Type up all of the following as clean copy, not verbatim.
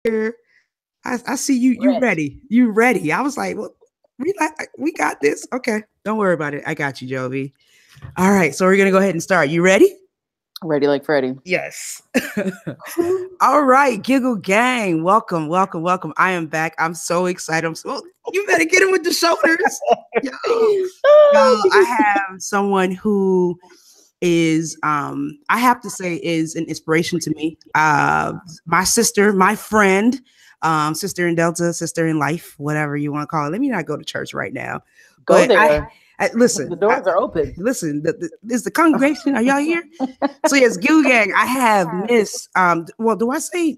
here. I see you. You ready? You ready? I was like, well, we got this. Okay, don't worry about it. I got you, Jovi. All right, so we're gonna go ahead and start. You ready? Ready like Freddy. Yes. All right, Giggle Gang. Welcome, welcome, welcome. I am back. I'm so excited. You better get him with the shoulders. Yo, I have someone who is, I have to say, is an inspiration to me. My sister, my friend, sister in Delta, sister in life, whatever you want to call it. Let me not go to church right now. Go there. Listen, the doors are open. Listen, is the congregation? Are y'all here? So yes, Goo Gang. I have Miss. Well, do I say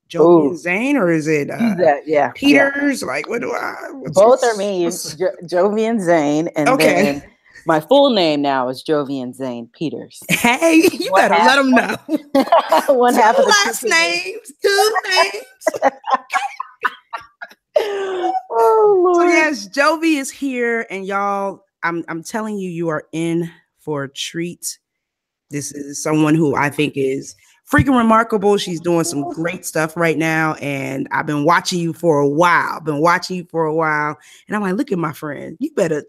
Jovian Zane or is it yeah Peters? Yeah. Like, what do I? Both are me, Jovian Zane, and then my full name now is Jovian Zane Peters. Hey, you better let them know. One two half of the last names, two names. Oh Lord. So yes, Jovi is here, and y'all, I'm telling you, you are in for a treat. This is someone who I think is freaking remarkable. She's doing some great stuff right now, and I've been watching you for a while. And I'm like, look at my friend. You better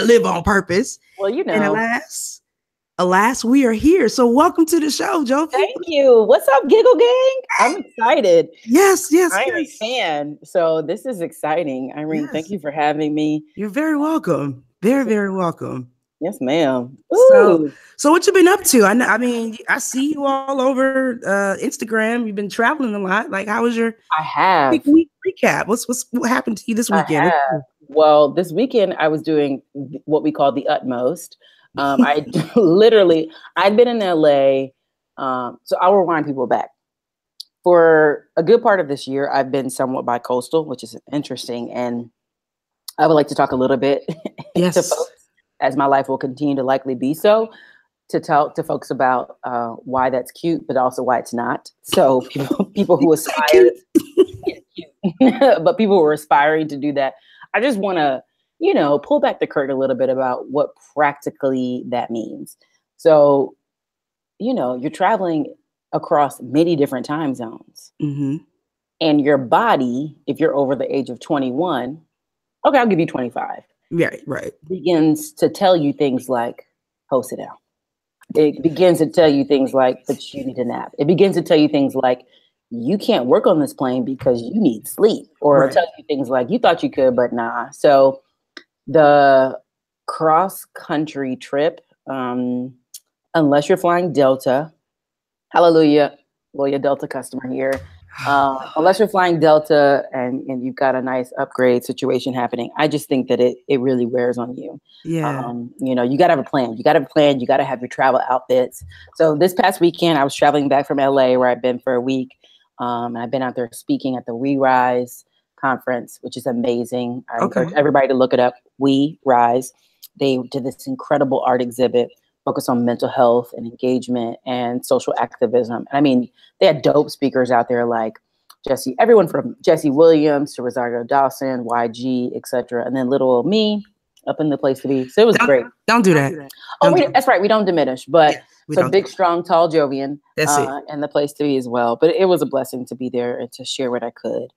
live on purpose. Well, you know. And alas, we are here. So welcome to the show, Jovi. Thank you. What's up, Giggle Gang? I'm excited. Yes. I'm a fan. So this is exciting. Irene, thank you for having me. You're very welcome. Very, very welcome. Yes, ma'am. So what you been up to? I mean, I see you all over Instagram. You've been traveling a lot. Like, how was your big week recap? What happened to you this weekend? Well, this weekend I was doing what we call the utmost. I'd been in LA. So I'll rewind people back. For a good part of this year, I've been somewhat bi-coastal, which is interesting. And I would like to talk a little bit to folks, as my life will continue to likely be so, to talk to folks about why that's cute, but also why it's not. So people who aspire, but people who are aspiring to do that, I just want to, pull back the curtain a little bit about what practically that means. So, you're traveling across many different time zones. Mm-hmm. And your body, if you're over the age of 21, okay, I'll give you 25. Right. Begins to tell you things like, oh, sit down. It begins to tell you things like, but you need a nap. It begins to tell you things like, you can't work on this plane because you need sleep. Or tell you things like, you thought you could, but nah. So the cross-country trip, unless you're flying Delta, hallelujah, loyal Delta customer here. Unless you're flying Delta and you've got a nice upgrade situation happening, I just think that it really wears on you. Yeah. You got to have a plan. You got to have your travel outfits. So this past weekend, I was traveling back from LA where I've been for a week. And I've been out there speaking at the We Rise conference, which is amazing. I encourage everybody to look it up. We Rise. They did this incredible art exhibit focused on mental health and engagement and social activism. And I mean, they had dope speakers out there like everyone from Jesse Williams to Rosario Dawson, YG, etc. And then little old me up in the place to be. So it was great. Don't do that. That's right. We don't diminish, but big, strong, tall Jovian. That's it. And the place to be as well. But it was a blessing to be there and to share what I could.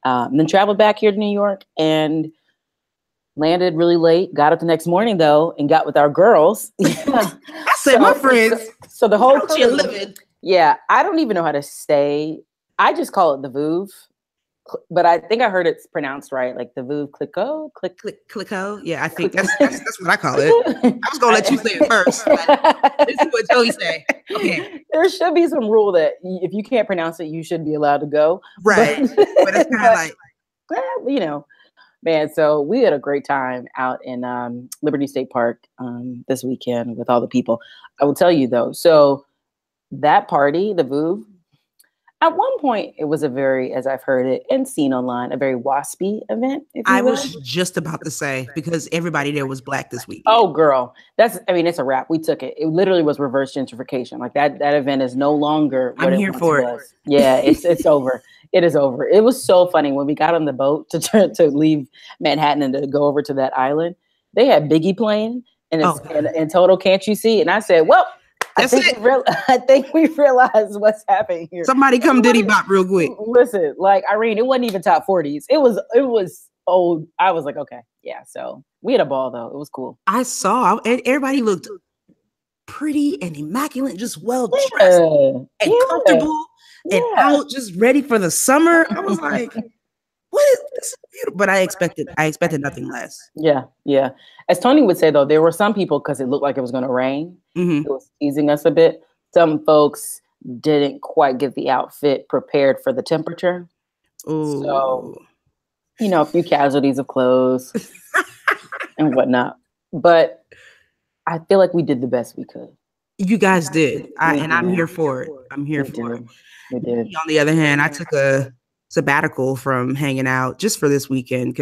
And then traveled back here to New York and landed really late. Got up the next morning though, and got with our girls. I said, my friends. So the whole crew living. Yeah, I don't even know how to say. I just call it the Vouv, but I think I heard it's pronounced right, like the Vouv Clicquot. Yeah, I think that's what I call it. I was gonna let you say it first. This is what Joey say. Okay. There should be some rule that if you can't pronounce it, you should be allowed to go. Right. But it's kind of like, man, so we had a great time out in Liberty State Park this weekend with all the people. I will tell you though, so that party, the Vouv, at one point it was a very, as I've heard it and seen online, a very waspy event. I was just about to say, because everybody there was Black this week. Oh, girl, it's a wrap. We took it. It literally was reverse gentrification. Like that event is no longer. I'm here for it. Yeah, it's over. It is over. It was so funny when we got on the boat to leave Manhattan and to go over to that island. They had Biggie playing and Total Can't You See? And I said, well, I think we realized what's happening here. Somebody come Diddy Bop real quick. Listen, like Irene, it wasn't even top 40s. It was old. I was like, okay, yeah. So we had a ball though. It was cool. I saw, and everybody looked pretty and immaculate, just well dressed and comfortable and out, just ready for the summer. I was like, what is this? Is beautiful. But I expected nothing less. Yeah. As Tony would say though, there were some people, because it looked like it was going to rain. It was teasing us a bit. Some folks didn't quite get the outfit prepared for the temperature. Ooh. So, a few casualties of clothes and whatnot. But I feel like we did the best we could. You guys did. I'm here for it. I'm here for it. We did. On the other hand, I took a sabbatical from hanging out just for this weekend.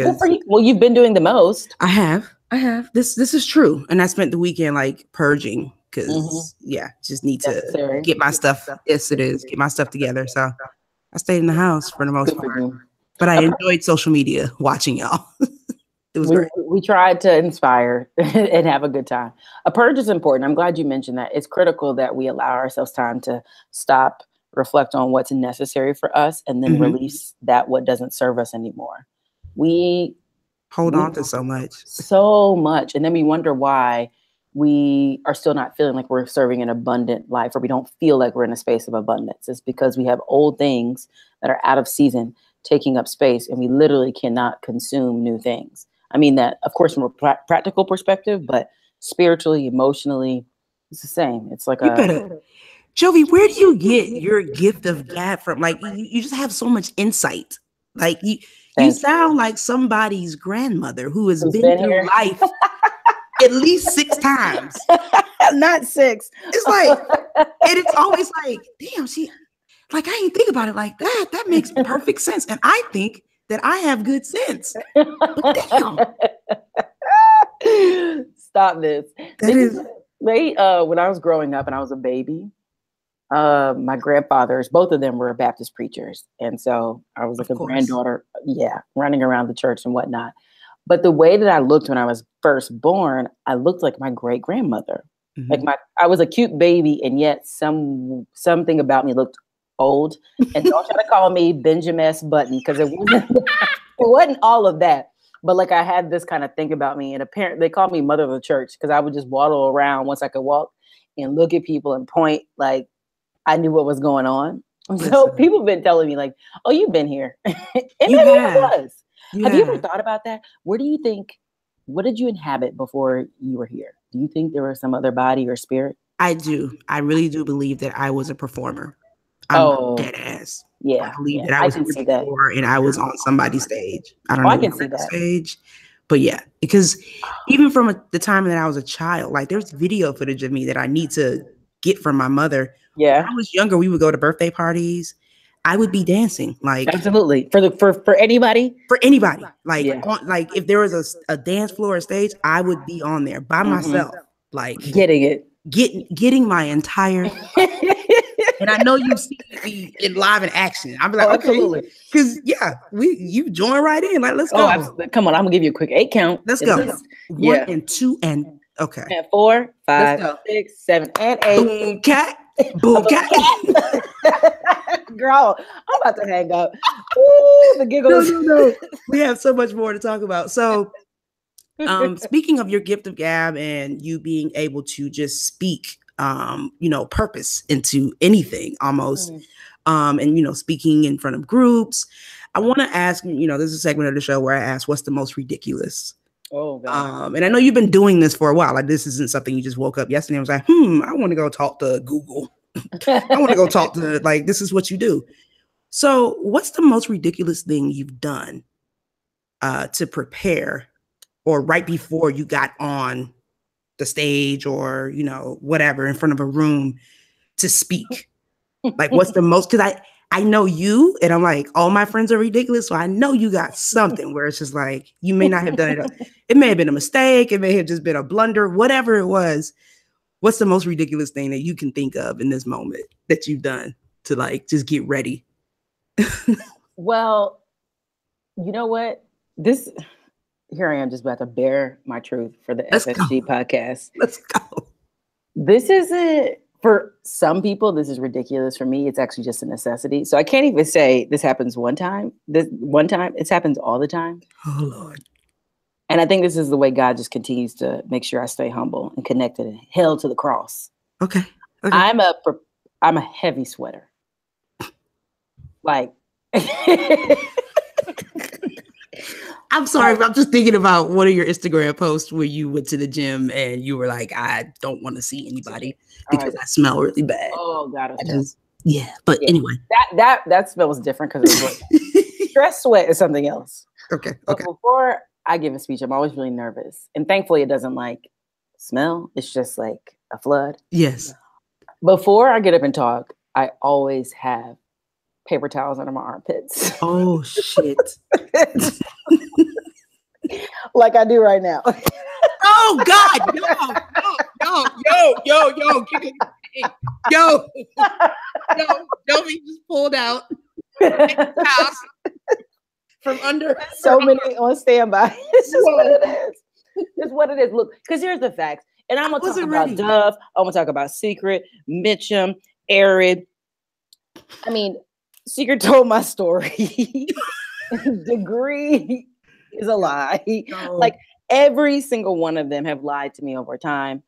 Well, you've been doing the most. I have. This is true. And I spent the weekend like purging because just need to get my stuff. Yes, it is. Get my stuff together. So I stayed in the house for the most part. But I enjoyed social media watching y'all. It was great. We tried to inspire and have a good time. A purge is important. I'm glad you mentioned that. It's critical that we allow ourselves time to stop, reflect on what's necessary for us, and then release what doesn't serve us anymore. We hold on to so much. And then we wonder why we are still not feeling like we're serving an abundant life, or we don't feel like we're in a space of abundance. It's because we have old things that are out of season taking up space, and we literally cannot consume new things. I mean that, of course, from a practical perspective, but spiritually, emotionally, it's the same. It's like Jovi, where do you get your gift of gab from? Like, you just have so much insight. Like, you sound like somebody's grandmother who has been through life at least 6 times. Not 6. It's like, and it's always like, damn, I didn't think about it like that. That makes perfect sense. And I think that I have good sense. But damn. Stop this. When I was growing up and I was a baby, my grandfathers, both of them were Baptist preachers. And so I was like a granddaughter, running around the church and whatnot. But the way that I looked when I was first born, I looked like my great grandmother. I was a cute baby, and yet something about me looked old. And don't try to call me Benjamin S. Button, because it wasn't all of that. But like, I had this kind of thing about me, and apparently they called me Mother of the Church, because I would just waddle around once I could walk and look at people and point like I knew what was going on. So people have been telling me like, "Oh, you've been here," and maybe it was. Have you ever thought about that? What did you inhabit before you were here? Do you think there was some other body or spirit? I do. I really do believe that I was a performer. I'm dead ass. Yeah. I believe that I was here before and I was on somebody's stage. I don't know. I can see that stage. But yeah, because even from the time that I was a child, like there's video footage of me that I need to get from my mother. Yeah. When I was younger, we would go to birthday parties. I would be dancing, like absolutely for anybody. For anybody, like if there was a dance floor or stage, I would be on there by myself, like getting my entire. And I know you've seen me in live in action. I'm like, absolutely, because you join right in. Like, let's go. Absolutely. Come on, I'm gonna give you a quick 8 count. Let's go. 1 and 2 and okay. And 4, 5, 6, 7, and 8. Boom cat. Boom cat. Girl, I'm about to hang up. Ooh, the giggles. No. We have so much more to talk about. So, speaking of your gift of gab and you being able to just speak, purpose into anything almost, and speaking in front of groups, I want to ask. There's a segment of the show where I ask, "What's the most ridiculous?" Oh, God. And I know you've been doing this for a while. Like, this isn't something you just woke up yesterday and was like, I want to go talk to Google. I want to go talk to, like, this is what you do. So what's the most ridiculous thing you've done to prepare, or right before you got on the stage, or, whatever, in front of a room to speak? Like, what's the most, because I know you, and I'm like, all my friends are ridiculous. So I know you got something where it's just like, you may not have done it. It may have been a mistake. It may have just been a blunder, whatever it was. What's the most ridiculous thing that you can think of in this moment that you've done to like, just get ready? Well, you know what? Here I am just about to bear my truth for the FSG podcast. Let's go. This isn't For some people, this is ridiculous. For me, it's actually just a necessity. So I can't even say this happens one time. It happens all the time. Oh, Lord. And I think this is the way God just continues to make sure I stay humble and connected and held to the cross. Okay. I'm a heavy sweater. Like, I'm sorry, but I'm just thinking about one of your Instagram posts where you went to the gym and you were like, I don't want to see anybody because I smell really bad. Oh God. Anyway. That smell was different because it was like, stress sweat is something else. Okay. But before I give a speech, I'm always really nervous. And thankfully it doesn't like smell. It's just like a flood. Yes. Before I get up and talk, I always have paper towels under my armpits. Oh shit. Like I do right now. Oh God. Yo. Jovi just pulled out from under. So many on standby. It's just what it is. It's what it is. Look, because here's the facts. And I'm going to talk about Dove. I'm going to talk about Secret, Mitchum, Arid. I mean, Secret told my story. Degree is a lie. No. Like every single one of them have lied to me over time.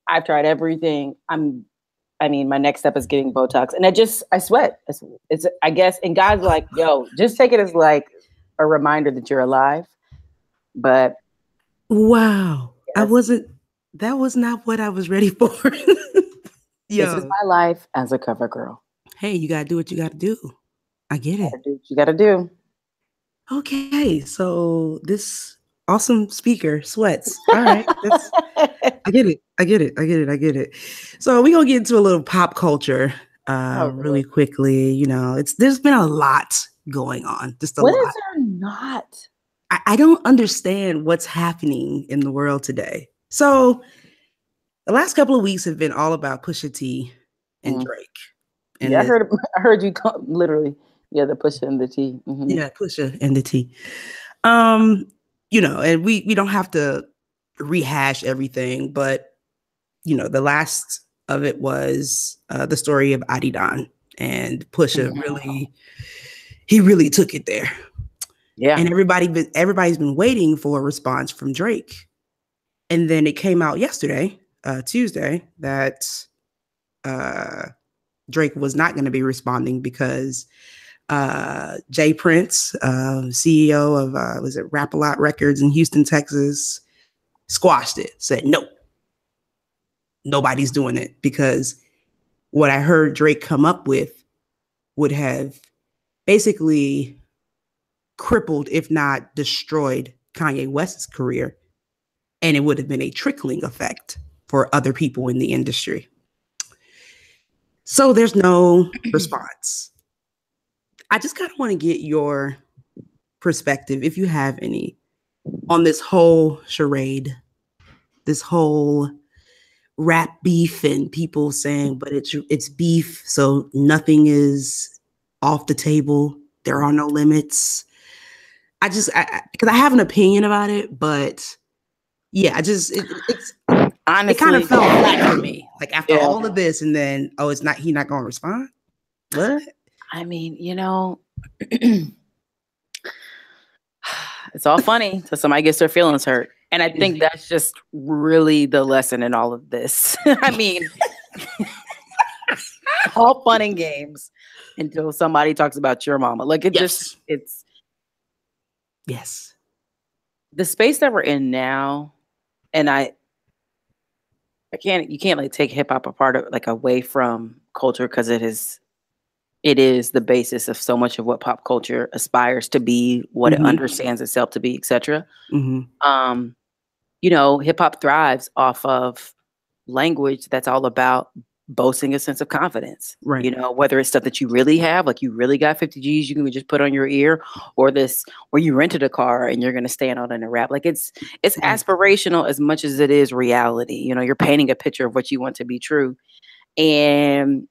I've tried everything. My next step is getting Botox. And I sweat. It's I guess, and God's like, yo, just take it as like a reminder that you're alive. But wow. Yes. That was not what I was ready for. This is my life as a cover girl. Hey, you gotta do what you gotta do. I get it. Do what you gotta do. Okay, so this awesome speaker sweats. All right, I get it. So we're gonna get into a little pop culture really quickly. You know, there's been a lot going on. Just a lot. When is there not? I don't understand what's happening in the world today. So the last couple of weeks have been all about Pusha T and Drake. And I heard you literally. Yeah, the Pusha and the T. Mm-hmm. Yeah, Pusha and the T. You know, and we don't have to rehash everything, but you know, the last of it was the story of Adidon, and Pusha really took it there. Yeah, and everybody's been waiting for a response from Drake, and then it came out yesterday, Tuesday, that Drake was not going to be responding because Jay Prince, CEO of was it Rap-A-Lot Records in Houston, Texas, squashed it. Said no, nobody's doing it, because what I heard Drake come up with would have basically crippled, if not destroyed, Kanye West's career, and it would have been a trickling effect for other people in the industry. So there's no response. I just kind of want to get your perspective, if you have any, on this whole charade, this whole rap beef, and people saying, but it's beef, so nothing is off the table. There are no limits. because I have an opinion about it, but yeah, it's honestly, it kind of fell flat for me. Like after all of this, and then he's not going to respond. What? I mean, it's all funny till somebody gets their feelings hurt. And I think that's just really the lesson in all of this. I mean, all fun and games until somebody talks about your mama. Like it's the space that we're in now. And you can't like take hip hop apart of like away from culture, because it is the basis of so much of what pop culture aspires to be, what it understands itself to be, etc. Hip hop thrives off of language that's all about boasting a sense of confidence. Right. Whether it's stuff that you really have, like you really got 50 G's you can just put on your ear, or you rented a car and you're going to stand out in a rap. Like it's aspirational as much as it is reality. You're painting a picture of what you want to be true. And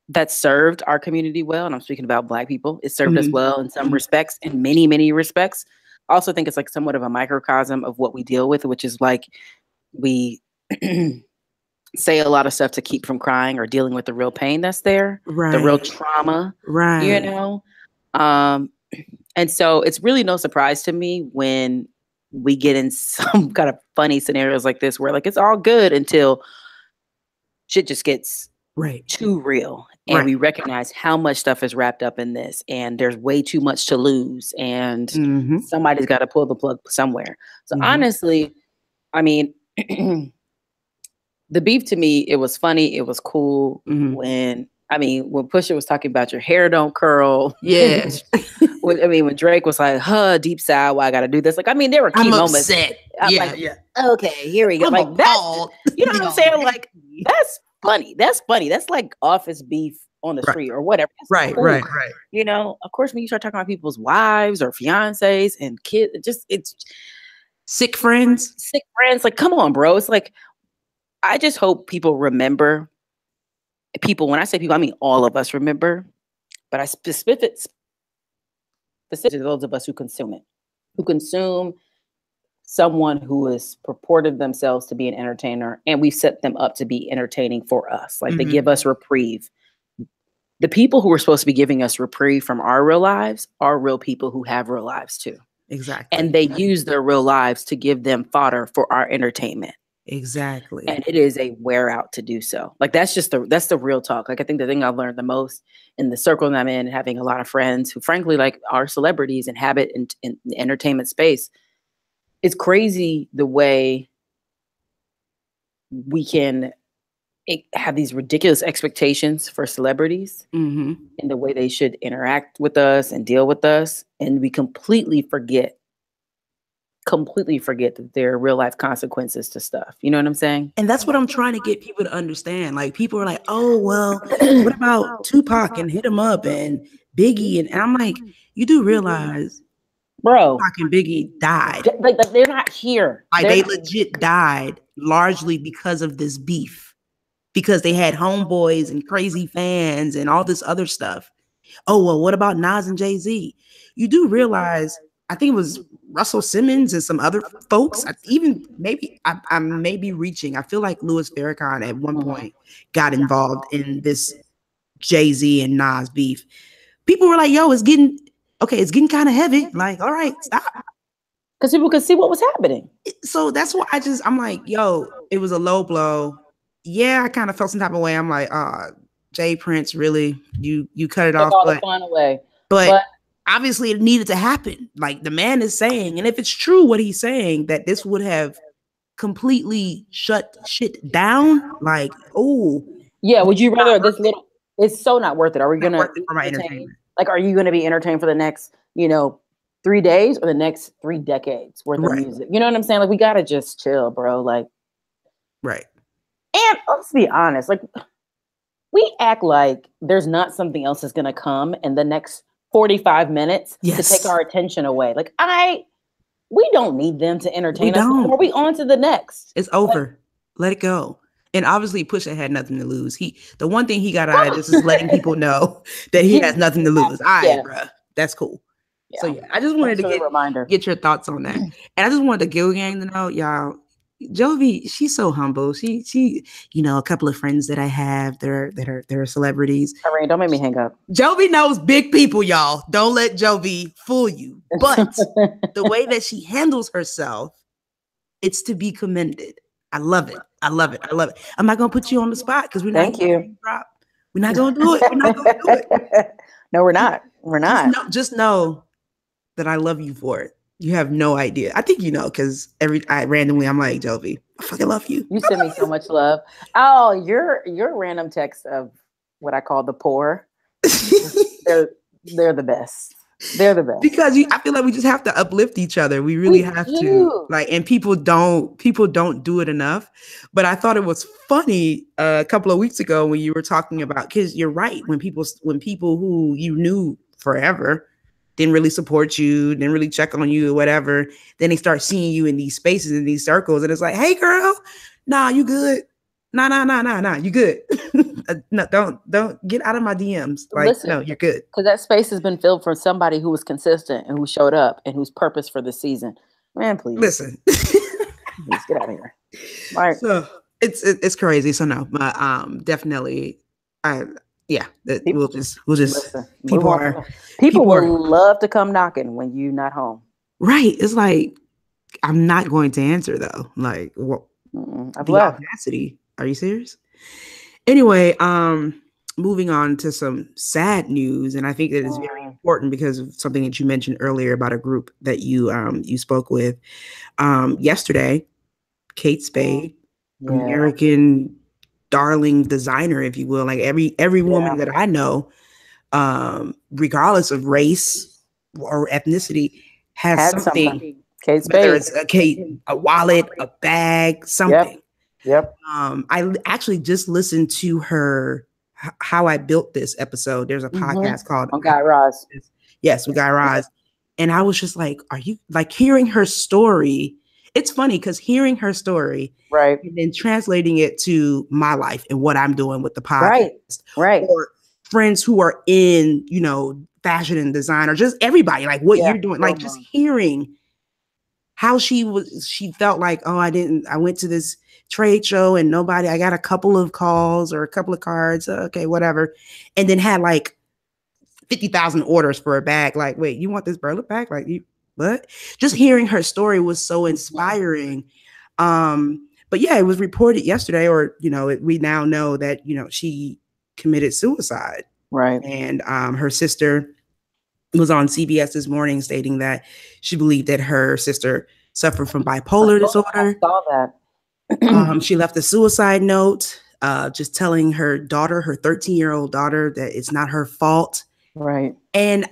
that served our community well. And I'm speaking about Black people. It served us well in some respects, in many, many respects. I also think it's like somewhat of a microcosm of what we deal with, which is like we say a lot of stuff to keep from crying or dealing with the real pain that's there, the real trauma, you know? And so it's really no surprise to me when we get in some kind of funny scenarios like this where like it's all good until shit just gets too real. And we recognize how much stuff is wrapped up in this and there's way too much to lose and somebody's got to pull the plug somewhere. So honestly, I mean, the beef to me, it was funny. It was cool when Pusha was talking about your hair don't curl. Yes. when Drake was like, deep sigh, why I got to do this? Like, I mean, there were key moments. Upset. I'm like, okay, here we go. I'm like, that's, you know what I'm saying? Like, that's funny. That's funny. That's like office beef on the street or whatever. That's cool. Right. You know, of course, when you start talking about people's wives or fiancés and kids, it's sick friends. Like, come on, bro. It's like, I just hope people remember. When I say people, I mean all of us remember. But I specifically those of us who consume it, who consume someone who is purported themselves to be an entertainer, and we set them up to be entertaining for us. Like they give us reprieve. The people who are supposed to be giving us reprieve from our real lives are real people who have real lives too. Exactly. And they use their real lives to give them fodder for our entertainment. Exactly. And it is a wear out to do so. Like that's the real talk. Like I think the thing I've learned the most in the circle that I'm in, having a lot of friends who frankly like are celebrities and habit in the entertainment space, it's crazy the way we can have these ridiculous expectations for celebrities and the way they should interact with us and deal with us. And we completely forget that there are real life consequences to stuff. You know what I'm saying? And that's what I'm trying to get people to understand. Like people are like, oh, well, what about Tupac and Hit 'Em Up and Biggie? And I'm like, you do realize, bro, Tupac and Biggie died. Like they're not here. Like they legit died largely because of this beef. Because they had homeboys and crazy fans and all this other stuff. Oh, well, what about Nas and Jay-Z? You do realize, I think it was Russell Simmons and some other folks. I may be reaching. I feel like Louis Farrakhan at one point got involved in this Jay-Z and Nas beef. People were like, yo, it's getting kind of heavy. Like, all right, stop. Because people could see what was happening. So that's why I'm like, yo, it was a low blow. Yeah, I kind of felt some type of way. I'm like, Jay Prince, really? You cut it off. All the fun away. But obviously it needed to happen. Like the man is saying, and if it's true what he's saying, that this would have completely shut shit down. Like, oh. Yeah, would you rather this little, it's so not worth it. Are we going to for my entertainment? Like, are you going to be entertained for the next, 3 days or the next 3 decades worth of music? You know what I'm saying? Like, we got to just chill, bro. Like, right. And let's be honest, like we act like there's not something else that's going to come in the next 45 minutes to take our attention away. Like we don't need them to entertain us anymore. We on to the next. It's over. Let it go. And obviously Pusha had nothing to lose. The one thing he got out of this is letting people know that he has nothing to lose. All right, bro. That's cool. Yeah. So I just wanted to get your thoughts on that. And I just wanted the Gill Gang to know, y'all, Jovi, she's so humble. She, a couple of friends that I have, they're celebrities. Irene, don't make me hang up. Jovi knows big people, y'all. Don't let Jovi fool you. But the way that she handles herself, it's to be commended. I love it. I'm not gonna put you on the spot because we're not. Thank you. We're not gonna do it. No, we're not. We're not. Just know that I love you for it. You have no idea. I think you know because randomly I'm like, Jovi, I fucking love you. You send me so much love. Oh, your random text of what I call the poor. they're the best. They're the best because I feel like we just have to uplift each other. We really have to. Like, and people don't do it enough. But I thought it was funny a couple of weeks ago when you were talking about, because you're right, when people who you knew forever didn't really support you, didn't really check on you or whatever, then they start seeing you in these spaces, in these circles, and it's like, hey girl, nah, you good. Nah, you good. No, don't get out of my DMs. Like, listen, no, you're good. Because that space has been filled for somebody who was consistent and who showed up and whose purpose for the season. Man, please. Listen. Please get out of here. All right. So It's crazy. So no, but definitely, I yeah. People, We'll just listen, move people on are from it. People people are will love to come knocking when you're not home. right. It's like I'm not going to answer though. Like what I've the left. audacity? Are you serious? Anyway, moving on to some sad news, and I think that is very important because of something that you mentioned earlier about a group that you spoke with yesterday. Kate Spade, American darling designer, if you will. Like every woman that I know, regardless of race or ethnicity, has something. Kate Whether Spade. it's a wallet, a bag, something. Yep. I actually just listened to her How I Built This episode. There's a podcast called On Guy Raz. Yes, with Guy Raz. And I was just like, are you like hearing her story? It's funny because hearing her story, right, and then translating it to my life and what I'm doing with the podcast, right, or friends who are in, fashion and design, or just everybody, like what you're doing, like just hearing how she felt like, oh, I went to this trade show and I got a couple of calls or a couple of cards, okay, whatever, and then had like 50,000 orders for a bag. Like, wait, you want this burlap bag? Like, what? Just hearing her story was so inspiring. But yeah, it was reported yesterday, or we now know that she committed suicide. Right. And her sister was on CBS this morning stating that she believed that her sister suffered from bipolar disorder. I saw that. She left a suicide note, just telling her daughter, her 13-year-old daughter, that it's not her fault. Right. And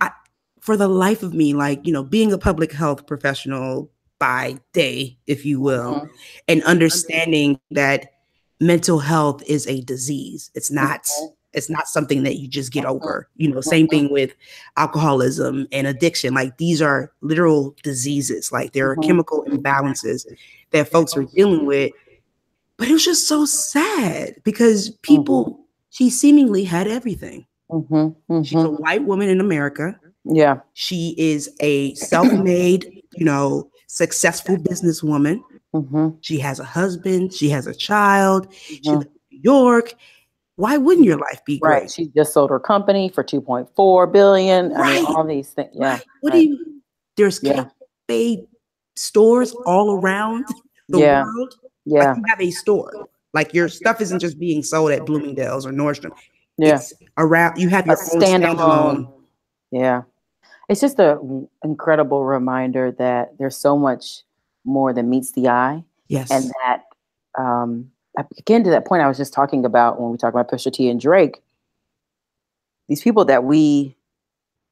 for the life of me, like, being a public health professional by day, if you will, and understanding that mental health is a disease. It's not something that you just get over. Same thing with alcoholism and addiction. Like, these are literal diseases. Like, there are chemical imbalances that folks are dealing with. But it was just so sad because she seemingly had everything. She's a white woman in America. Yeah. She is a self-made, successful businesswoman. She has a husband. She has a child. She lives in New York. Why wouldn't your life be great? Right. She just sold her company for $2.4 billion. Right. I mean, all these things. Yeah. Right. What do you? There's Kate Spade stores all around the world. Yeah. Like, you have a store. Like, your stuff isn't just being sold at Bloomingdale's or Nordstrom. Yeah. It's around. You have your own standalone. Yeah. It's just an incredible reminder that there's so much more than meets the eye. Yes. And that, again, to that point I was just talking about when we talk about Pusha T and Drake, these people that we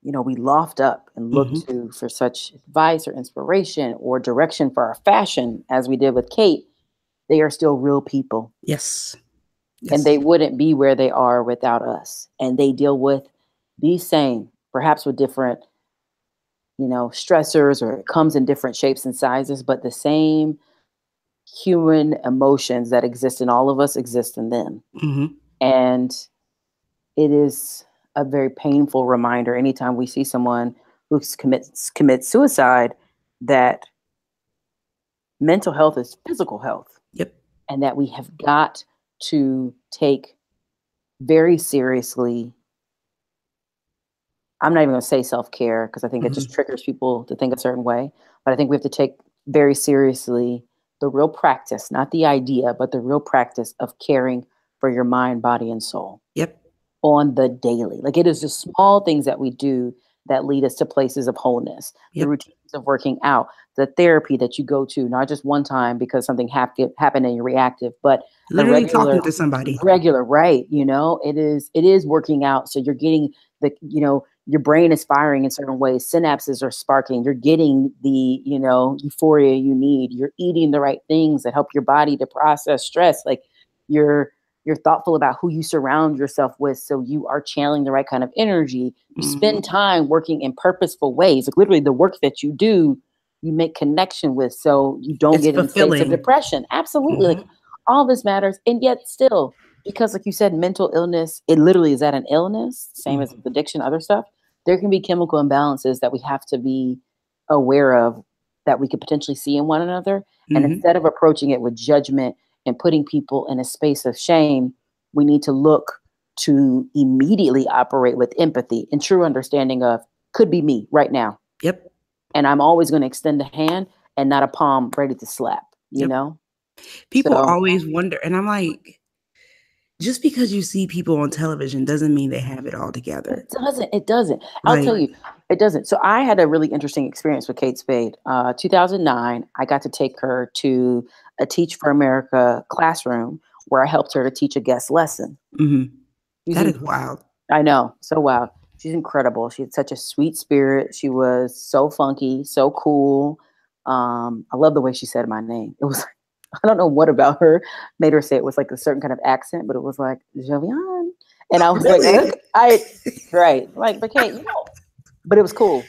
loft up and look to for such advice or inspiration or direction for our fashion, as we did with Kate, they are still real people. Yes. And they wouldn't be where they are without us. And they deal with these same, perhaps with different, stressors, or it comes in different shapes and sizes, but the same human emotions that exist in all of us exist in them. And it is a very painful reminder anytime we see someone who commits suicide, that mental health is physical health. Yep. And that we have got to take very seriously. I'm not even going to say self-care, because I think it just triggers people to think a certain way. But I think we have to take very seriously the real practice, not the idea, but the real practice of caring for your mind, body, and soul. Yep. On the daily. Like, it is the small things that we do that lead us to places of wholeness. Yep. The routines of working out, the therapy that you go to, not just one time because something happened and you're reactive, but literally talking to somebody. Regular, right? It is working out. So you're getting your brain is firing in certain ways. Synapses are sparking. You're getting the, euphoria you need. You're eating the right things that help your body to process stress. Like, you're thoughtful about who you surround yourself with, so you are channeling the right kind of energy. You spend time working in purposeful ways. Like, literally, the work that you do, you make connection with, so you don't get in states of depression. Absolutely. Like, all this matters. And yet still, because like you said, mental illness, it literally is at an illness, same as addiction, other stuff. There can be chemical imbalances that we have to be aware of, that we could potentially see in one another. And instead of approaching it with judgment and putting people in a space of shame, we need to look to immediately operate with empathy and true understanding of could be me right now. Yep. And I'm always going to extend a hand and not a palm ready to slap, you know? People always wonder, and I'm like, just because you see people on television doesn't mean they have it all together. It doesn't. I'll tell you, it doesn't. So I had a really interesting experience with Kate Spade. 2009, I got to take her to a Teach for America classroom where I helped her to teach a guest lesson. Mm-hmm. That is wild. I know. So wild. She's incredible. She had such a sweet spirit. She was so funky, so cool. I love the way she said my name. It was, I don't know what about her made her say it with like a certain kind of accent, but it was like Jovian. And I was like, right. Like, but Kate, you know, but it was cool.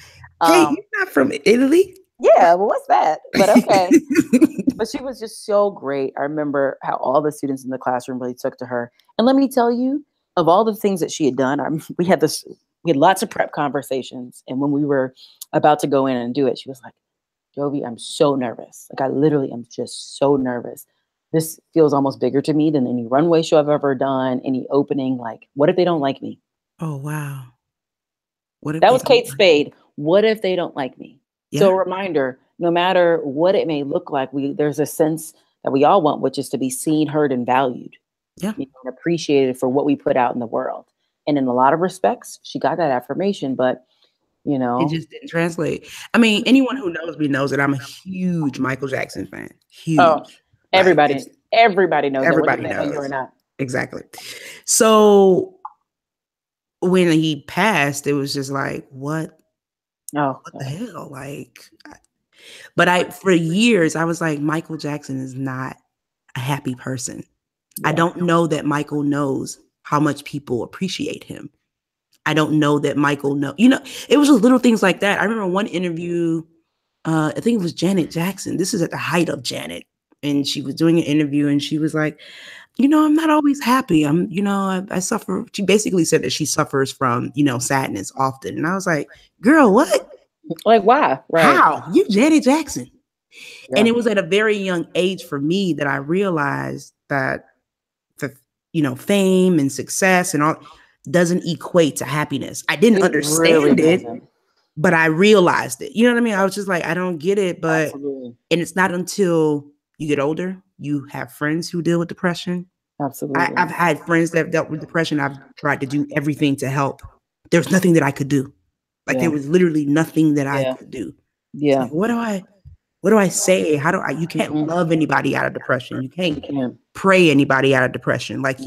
Hey, you're not from Italy? Yeah, well, what's that? But okay. But she was just so great. I remember how all the students in the classroom really took to her. And let me tell you, of all the things that she had done, we had lots of prep conversations. And when we were about to go in and do it, she was like, Jovi, I'm so nervous. Like I literally am just so nervous. This feels almost bigger to me than any runway show I've ever done, any opening. Like, what if they don't like me? Oh, wow. What if that was Kate Spade. What if they don't like me? Yeah. So a reminder, no matter what it may look like, there's a sense that we all want, which is to be seen, heard, and valued. Yeah. And appreciated for what we put out in the world. And in a lot of respects, she got that affirmation, but you know, it just didn't translate. I mean, anyone who knows me knows that I'm a huge Michael Jackson fan. Huge. Oh, everybody knows. Everybody knows. Or not. Exactly. So when he passed, it was just like, what? Oh, what the hell? Like, but for years, I was like, Michael Jackson is not a happy person. Yeah. I don't know that Michael knows how much people appreciate him. I don't know that Michael knows. You know, it was just little things like that. I remember one interview, I think it was Janet Jackson. This is at the height of Janet. And she was doing an interview and she was like, you know, I'm not always happy. I suffer. She basically said that she suffers from, sadness often. And I was like, girl, what? Like, why? Right. How? You Janet Jackson. Yeah. And it was at a very young age for me that I realized that fame and success and all doesn't equate to happiness. I didn't understand it, but I realized it. You know what I mean? I was just like, I don't get it. But Absolutely. And it's not until you get older, you have friends who deal with depression. Absolutely. I've had friends that have dealt with depression. I've tried to do everything to help. There was nothing that I could do. Like there was literally nothing that I could do. Yeah. Like, what do I say? You can't love anybody out of depression. You can't pray anybody out of depression. Like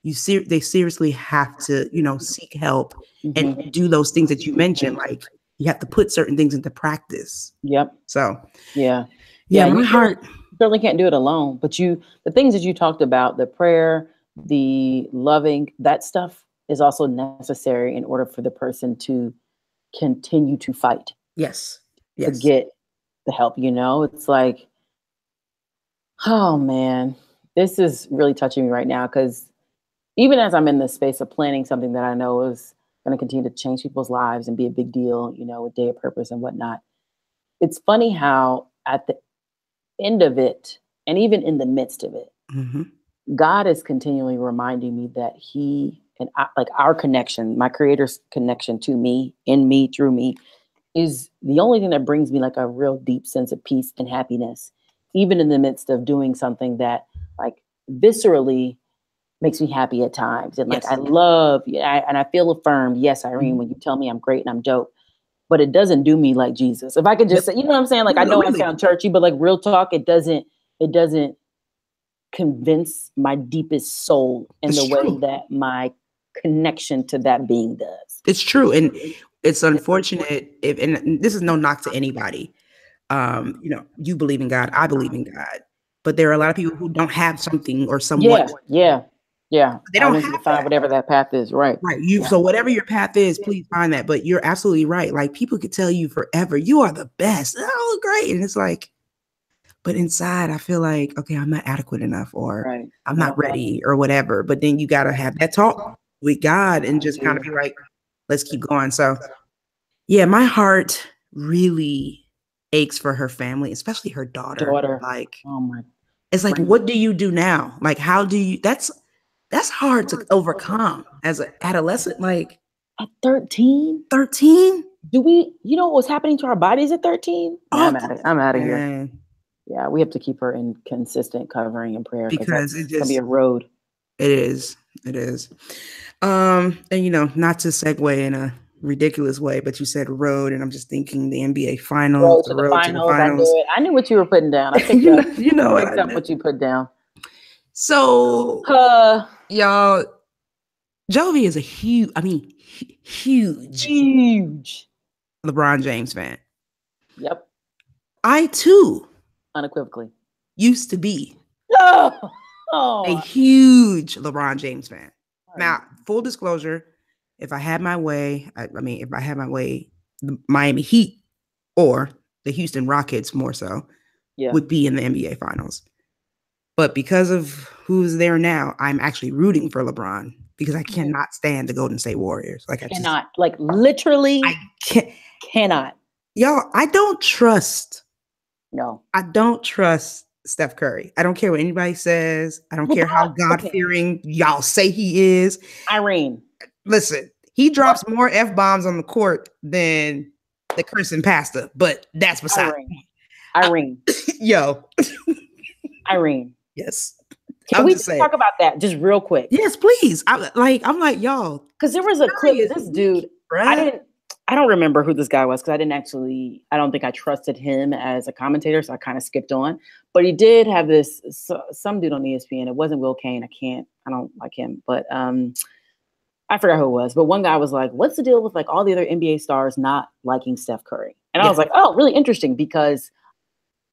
they seriously have to, seek help and do those things that you mentioned. Like you have to put certain things into practice. Yep. So yeah, my heart certainly can't do it alone. But the things that you talked about, the prayer, the loving, that stuff is also necessary in order for the person to continue to fight. Yes. To get the help, it's like, oh man, this is really touching me right now. Because even as I'm in this space of planning something that I know is going to continue to change people's lives and be a big deal, with Day of Purpose and whatnot. It's funny how at the end of it, and even in the midst of it, God is continually reminding me that He and our connection, my Creator's connection to me, in me, through me, is the only thing that brings me like a real deep sense of peace and happiness, even in the midst of doing something that like viscerally makes me happy at times. And like, I love, and I feel affirmed. Yes, Irene, when you tell me I'm great and I'm dope, but it doesn't do me like Jesus. If I could just say, you know what I'm saying? Like, I know I sound churchy, but like real talk, it doesn't convince my deepest soul in the way that my connection to that being does. It's true. And it's unfortunate and this is no knock to anybody. You believe in God, I believe in God, but there are a lot of people who don't have something or someone. Yeah. They don't have to find whatever that path is. Right. So whatever your path is, please find that. But you're absolutely right. Like people could tell you forever, you are the best. Oh, great. And it's like, but inside I feel like, okay, I'm not adequate enough or I'm not ready or whatever. But then you got to have that talk with God and just kind of be like, let's keep going. So yeah, my heart really aches for her family, especially her daughter. Like, oh my, It's like, what do you do now? Like, how do you, that's hard to overcome as an adolescent. Like at 13? 13? You know what was happening to our bodies at 13? Oh, I'm out of here. Yeah, we have to keep her in consistent covering and prayer because it's gonna be a road. It is. And not to segue in a ridiculous way, but you said road, and I'm just thinking the NBA finals, the road to the finals. I knew what you were putting down. I picked up what you put down. So, y'all, Jovi is a huge LeBron James fan. Yep. I too, unequivocally, used to be a huge LeBron James fan. Now, full disclosure, if I had my way, the Miami Heat or the Houston Rockets more so would be in the NBA finals. But because of who's there now, I'm actually rooting for LeBron because I cannot stand the Golden State Warriors. Like, literally, I cannot. Y'all, I don't trust Steph Curry. I don't care what anybody says. I don't care how God-fearing y'all say he is. Irene. Listen, he drops more F-bombs on the court than the Chris and Pasta, but that's beside Irene. Yo. Irene. Yes. Can we talk about that just real quick? Yes, please. I'm like, y'all. Because there was a clip, this dude, I don't remember who this guy was because I don't think I trusted him as a commentator, so I kind of skipped on. But he did have some dude on ESPN. It wasn't Will Kane. I don't like him, but I forgot who it was. But one guy was like, what's the deal with like all the other NBA stars not liking Steph Curry? And I was like, oh, really interesting, because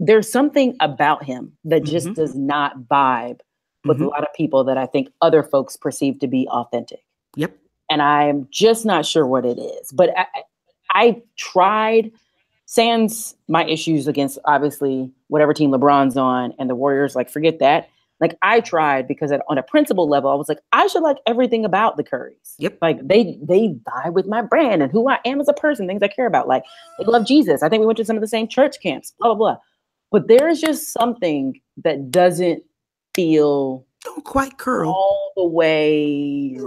there's something about him that just does not vibe with a lot of people that I think other folks perceive to be authentic. Yep. And I'm just not sure what it is. But I tried, sans my issues against obviously whatever team LeBron's on and the Warriors, like forget that. Like I tried because on a principle level, I was like, I should like everything about the Currys. Yep. Like they vibe with my brand and who I am as a person, things I care about. Like they love Jesus. I think we went to some of the same church camps, blah, blah, blah. But there's just something that doesn't feel don't quite curl all the way.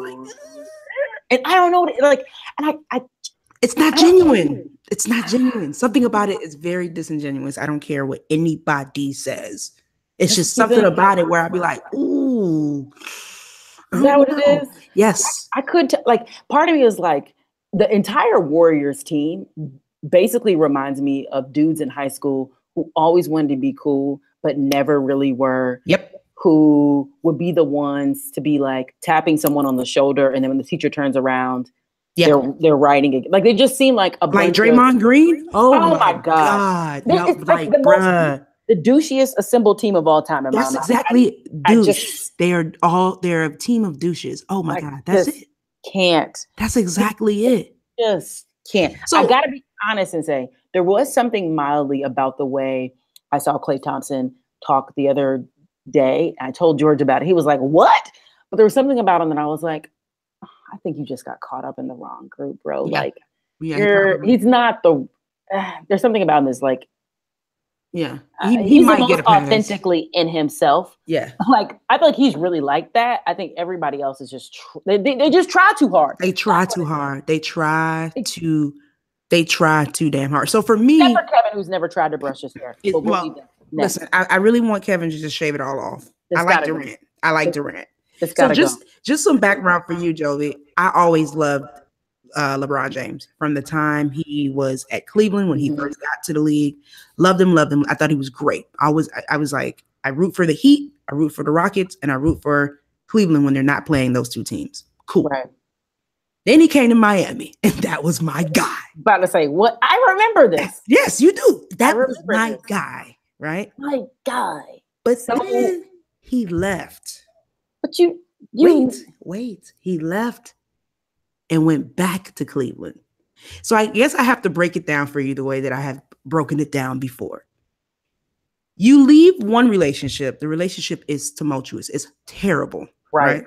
And I don't know what it's not genuine. It's not genuine. Something about it is very disingenuous. I don't care what anybody says. It's just something about it where I'd be like, ooh. Is that what it is? Yes. I could, part of me is like, the entire Warriors team basically reminds me of dudes in high school who always wanted to be cool, but never really were. Yep. Who would be the ones to be like tapping someone on the shoulder, and then when the teacher turns around, they're writing it. Like they just seem like a like Draymond Green. Oh my God. No, it's like the douchiest assembled team of all time. That's exactly douche. They're a team of douches. Oh my God. That's it. Can't. That's exactly it. Just can't. So I gotta be honest and say there was something mildly about the way I saw Klay Thompson talk the other day. I told George about it. He was like, what? But there was something about him that I was like, oh, I think you just got caught up in the wrong group, bro. Yeah. Like he's not there's something about him that's like, he's might get authentically in himself. Yeah. Like, I feel like he's really like that. I think everybody else is just, they just try too hard. They try too hard. They try too damn hard. So for me, except for Kevin, who's never tried to brush his hair. Listen, I really want Kevin to just shave it all off. I like Durant. So just some background for you, Jovi. I always loved LeBron James from the time he was at Cleveland when he first got to the league. Loved him. I thought he was great. I was like, I root for the Heat, I root for the Rockets, and I root for Cleveland when they're not playing those two teams. Cool. Right. Then he came to Miami, and that was my guy. About to say, what? I remember this. Yes, you do. That was my guy. Right? My guy. But then he left. But you wait. He left and went back to Cleveland. So I guess I have to break it down for you the way that I have broken it down before. You leave one relationship, the relationship is tumultuous, it's terrible. Right?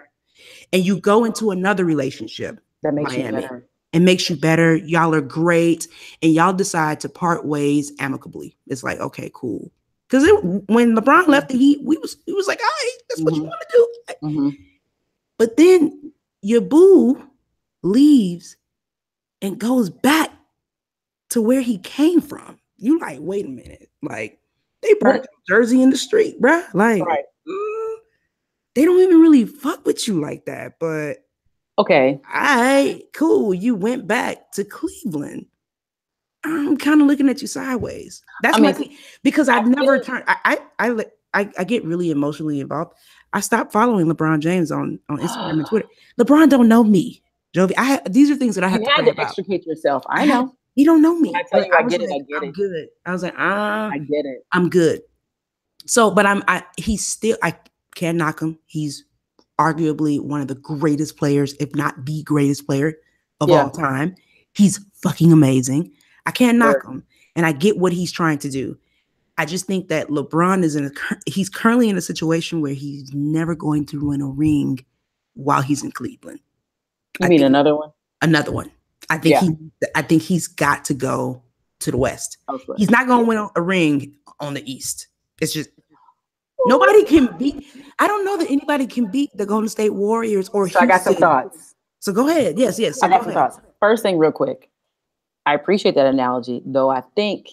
And you go into another relationship that makes you better. It makes you better. Y'all are great. And y'all decide to part ways amicably. It's like, okay, cool. Because when LeBron left the Heat, we was like, all right, that's what you want to do. Mm-hmm. But then your boo leaves and goes back to where he came from. You like, wait a minute. Like, they burnt Jersey in the street, bruh. Like, they don't even really fuck with you like that. But okay, all right, cool. You went back to Cleveland. I'm kind of looking at you sideways. That's my thing. Because I've never turned. I get really emotionally involved. I stopped following LeBron James on Instagram and Twitter. LeBron don't know me, Jovi. These are things that I have to pray about. Extricate yourself. I know. You don't know me. I tell you, I get it. I'm good. I was like, I get it. I'm good. So, but he's still, I can't knock him. He's arguably one of the greatest players, if not the greatest player of all time. He's fucking amazing. I can't knock him. And I get what he's trying to do. I just think that LeBron he's currently in a situation where he's never going to win a ring while he's in Cleveland. You mean another one? Another one. I think he's got to go to the West. Okay. He's not going to win a ring on the East. It's just nobody can beat. I don't know that anybody can beat the Golden State Warriors or Houston. I got some thoughts. So go ahead. Yes. So I got some thoughts. First thing, real quick. I appreciate that analogy, though I think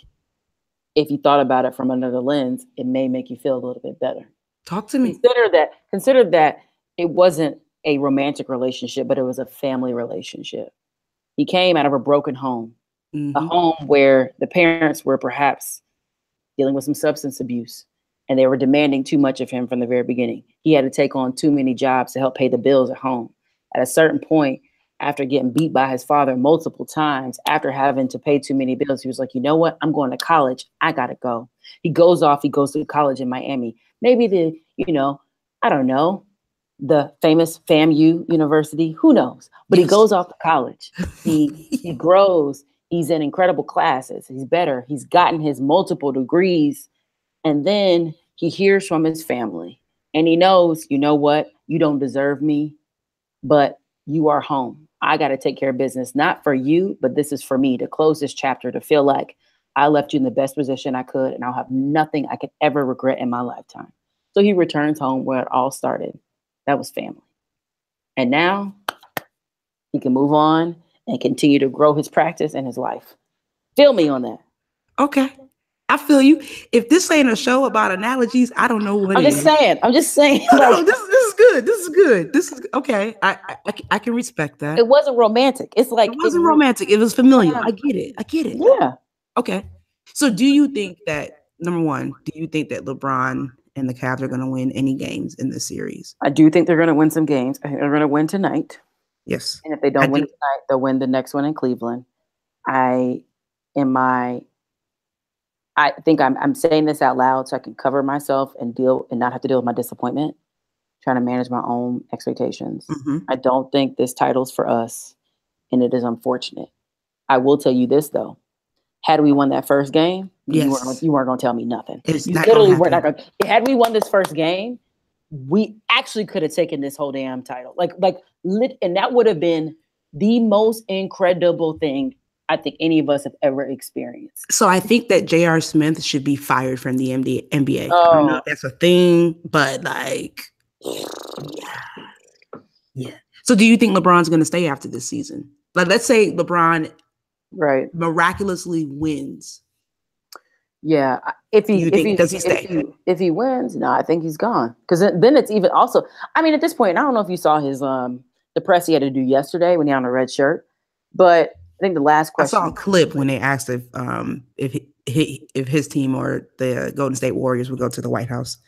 if you thought about it from another lens, it may make you feel a little bit better. Talk to me. Consider that it wasn't a romantic relationship, but it was a family relationship. He came out of a broken home, a home where the parents were perhaps dealing with some substance abuse, and they were demanding too much of him from the very beginning. He had to take on too many jobs to help pay the bills at home. At a certain point, after getting beat by his father multiple times, after having to pay too many bills, he was like, you know what? I'm going to college. I got to go. He goes to college in Miami. Maybe I don't know, the famous FAMU University, who knows? But he goes off to college. He grows. He's in incredible classes. He's better. He's gotten his multiple degrees. And then he hears from his family and he knows, you know what? You don't deserve me, but you are home. I got to take care of business, not for you, but this is for me to close this chapter, to feel like I left you in the best position I could, and I'll have nothing I could ever regret in my lifetime. So he returns home where it all started. That was family. And now he can move on and continue to grow his practice and his life. Feel me on that. Okay. I feel you. If this ain't a show about analogies, I don't know what I'm just saying. No, this is good. This is okay. I can respect that. It wasn't romantic. It's like it wasn't romantic. It was familial. I get it. Yeah. Okay. So do you think that, number one, do you think that LeBron and the Cavs are going to win any games in this series? I do think they're going to win some games. I think they're going to win tonight. Yes. And if they don't win tonight, they'll win the next one in Cleveland. I think I'm saying this out loud so I can cover myself and not have to deal with my disappointment, trying to manage my own expectations. I don't think this title's for us, and it is unfortunate. I will tell you this, though. Had we won that first game, you weren't going to tell me nothing. Had we won this first game, we actually could have taken this whole damn title. And that would have been the most incredible thing I think any of us have ever experienced. So I think that J.R. Smith should be fired from the NBA. Oh. I don't know if that's a thing, but yeah. So do you think LeBron's going to stay after this season? Like, let's say LeBron miraculously wins. Yeah. If he wins, no, I think he's gone. Because then it's even also, I mean, at this point, I don't know if you saw his the press he had to do yesterday when he had on a red shirt, but I think the last question. I saw a clip when they asked if his team or the Golden State Warriors would go to the White House.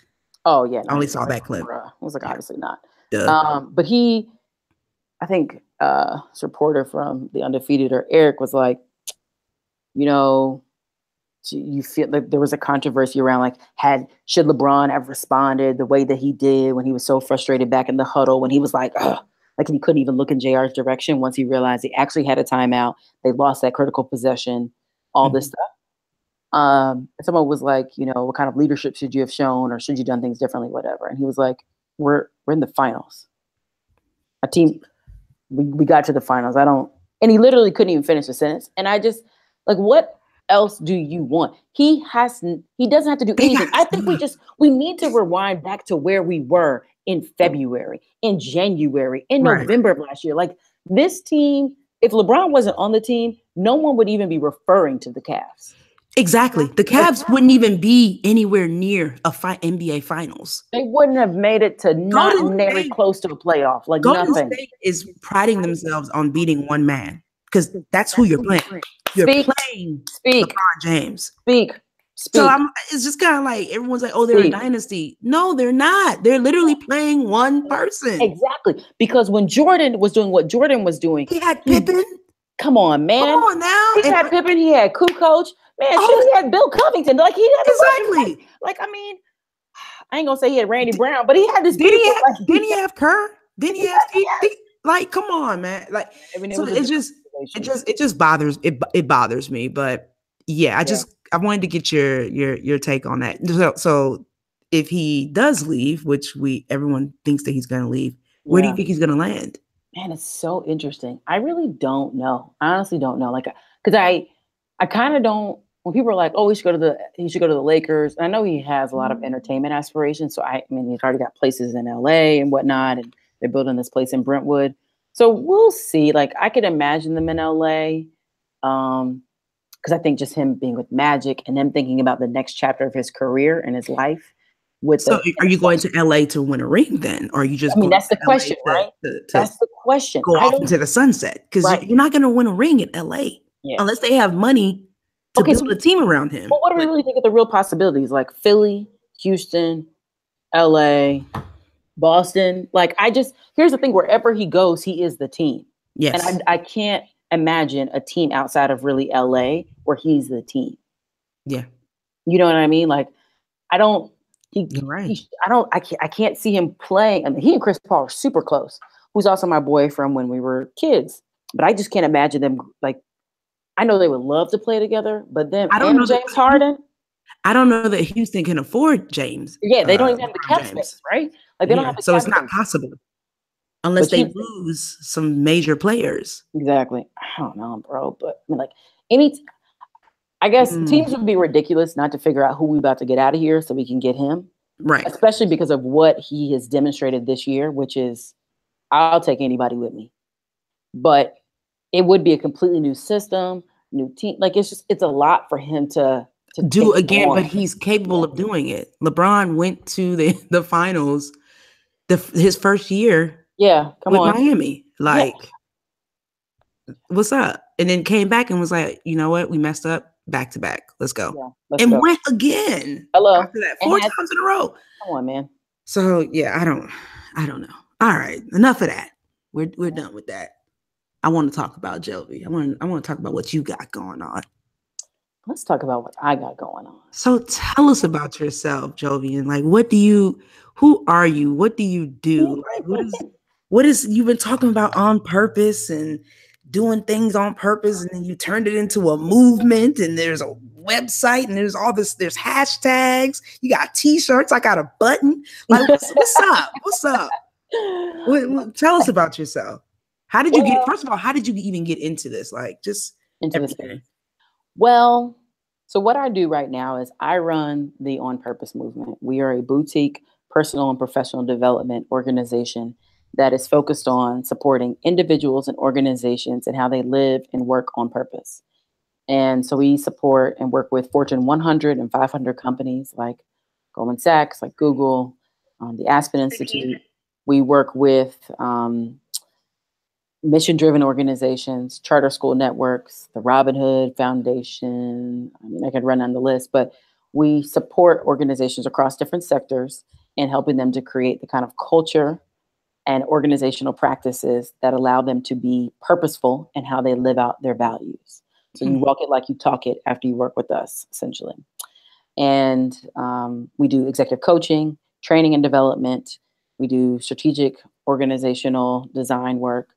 Oh yeah, I only saw that clip. I was like, obviously not. But I think this reporter from the Undefeated or Eric was like, you feel like there was a controversy around should LeBron have responded the way that he did when he was so frustrated back in the huddle when he was like, ugh. Like he couldn't even look in JR's direction once he realized he actually had a timeout. They lost that critical possession, all this stuff. Someone was like, what kind of leadership should you have shown, or should you done things differently, whatever. And he was like, we're in the finals. A team, we got to the finals. And he literally couldn't even finish the sentence. And I just what else do you want? He doesn't have to do anything. I think we need to rewind back to where we were in February, in January, in November of last year. Like this team, if LeBron wasn't on the team, no one would even be referring to the Cavs. Exactly. The Cavs wouldn't even be anywhere near a NBA Finals. They wouldn't have made it to not very close to a playoff. Like Golden nothing. State is priding themselves on beating one man because that's who you're playing. You're playing LeBron James. Speak. So it's just kind of like everyone's like, oh, they're a dynasty. No, they're not. They're literally playing one person. Exactly. Because when Jordan was doing what Jordan was doing, he had Pippen. Come on, man. Come on now. He had Pippen. He had Kukoc. Man, he had Bill Covington. Like he had exactly. Like I mean, I ain't gonna say he had Randy Brown, but he had this. Didn't he have Kerr? Didn't he have? Like, come on, man. Like, so it just bothers me. But yeah, I wanted to get your take on that. So if he does leave, which everyone thinks that he's going to leave, where do you think he's going to land? Man, it's so interesting. I really don't know. I honestly don't know. Like, because I kind of don't. When people are like, "Oh, he should go to the Lakers," and I know he has a lot of entertainment aspirations. So I mean, he's already got places in LA and whatnot, and they're building this place in Brentwood. So we'll see. Like, I could imagine them in LA, because I think just him being with Magic and them thinking about the next chapter of his career and his life. Are you going to LA to win a ring then? Or are you just that's the question, right? That's the question. Go off into the sunset. Because you're not going to win a ring in LA unless they have money to build a team around him. But what do we really think of the real possibilities? Like Philly, Houston, LA, Boston. Like here's the thing, wherever he goes, he is the team. Yes. And I can't imagine a team outside of really LA where he's the team. Yeah. You know what I mean? Like, You're right. I can't see him playing. I mean, he and Chris Paul are super close, who's also my boy from when we were kids. But I just can't imagine them, like, I know they would love to play together, but then James Harden. I don't know that Houston can afford James. Yeah, they don't even have the cap space, right? Like they don't have the so it's not possible unless they lose some major players. Exactly. I don't know, bro. But I mean, like I guess teams would be ridiculous not to figure out who we about to get out of here so we can get him. Right. Especially because of what he has demonstrated this year, which is I'll take anybody with me. But it would be a completely new system, new team. Like it's a lot for him to do again, but he's capable of doing it. LeBron went to the finals his first year. Yeah, come on. Miami. Like, what's up? And then came back and was like, you know what? We messed up. Back to back. Let's go. Yeah, went again. Hello. After that, 4 times in a row. Come on, man. So yeah, I don't know. All right, enough of that. We're done with that. I want to talk about Jovi. I want to talk about what you got going on. Let's talk about what I got going on. So tell us about yourself, Jovian. Like, who are you? What do you do? Like, what is you've been talking about on purpose and doing things on purpose, and then you turned it into a movement, and there's a website, and there's all this, there's hashtags, you got t-shirts, I got a button. Like, what's up? What's up? Tell us about yourself. How did you first of all, how did you even get into this? Like, just into this thing? Well, so what I do right now is I run the On Purpose movement. We are a boutique personal and professional development organization that is focused on supporting individuals and organizations and how they live and work on purpose. And so we support and work with Fortune 100 and 500 companies like Goldman Sachs, like Google, the Aspen Institute. We work with mission-driven organizations, charter school networks, the Robin Hood Foundation. I mean, I could run down the list, but we support organizations across different sectors and helping them to create the kind of culture and organizational practices that allow them to be purposeful in how they live out their values. So you walk it like you talk it after you work with us, essentially. And we do executive coaching, training and development. We do strategic organizational design work.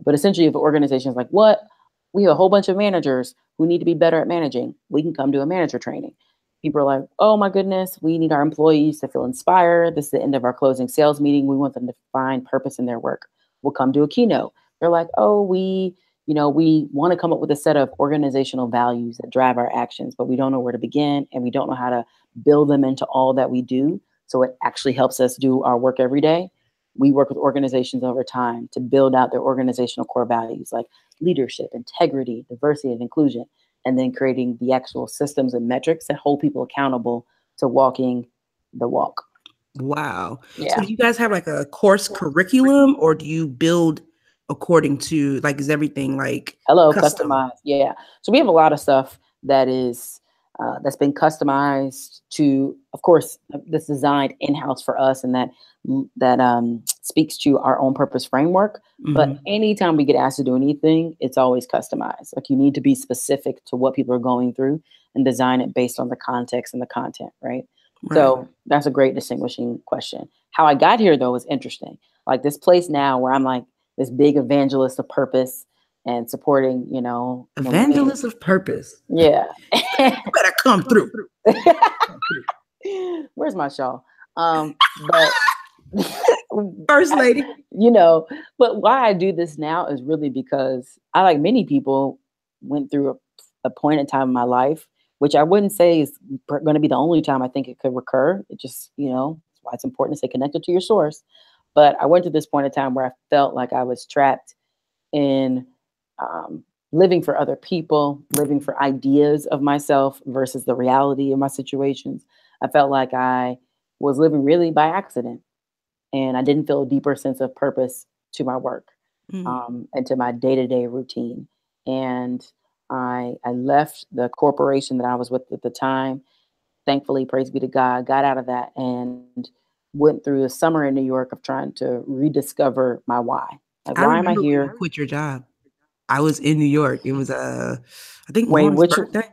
But essentially, if organizations like, we have a whole bunch of managers who need to be better at managing, we can come to a manager training. People are like, oh my goodness, we need our employees to feel inspired. This is the end of our closing sales meeting. We want them to find purpose in their work. We'll come to a keynote. They're like, oh, we we want to come up with a set of organizational values that drive our actions, but we don't know where to begin and we don't know how to build them into all that we do. So it actually helps us do our work every day. We work with organizations over time to build out their organizational core values like leadership, integrity, diversity, and inclusion, and then creating the actual systems and metrics that hold people accountable to walking the walk. Wow. Yeah. So do you guys have like a course curriculum, or do you build according to, like, is everything like custom? Customized. Yeah. So we have a lot of stuff that is that's been customized to, of course, that's designed in-house for us, and that speaks to our own purpose framework. But anytime we get asked to do anything, it's always customized. Like, you need to be specific to what people are going through and design it based on the context and the content, right? So that's a great distinguishing question. How I got here, though, is interesting. Like, this place now where I'm like this big evangelist of purpose and supporting, Evangelist of purpose. Yeah. Better come through. Where's my shawl? But First lady. But why I do this now is really because I, like many people, went through a point in time in my life, which I wouldn't say is going to be the only time I think it could recur. It just, that's why it's important to stay connected to your source. But I went to this point in time where I felt like I was trapped in living for other people, living for ideas of myself versus the reality of my situations. I felt like I was living really by accident, and I didn't feel a deeper sense of purpose to my work and to my day-to-day routine. And I left the corporation that I was with at the time. Thankfully, praise be to God, got out of that and went through the summer in New York of trying to rediscover my why. Like, why am I here? You quit your job. I was in New York. It was I think Mom's birthday.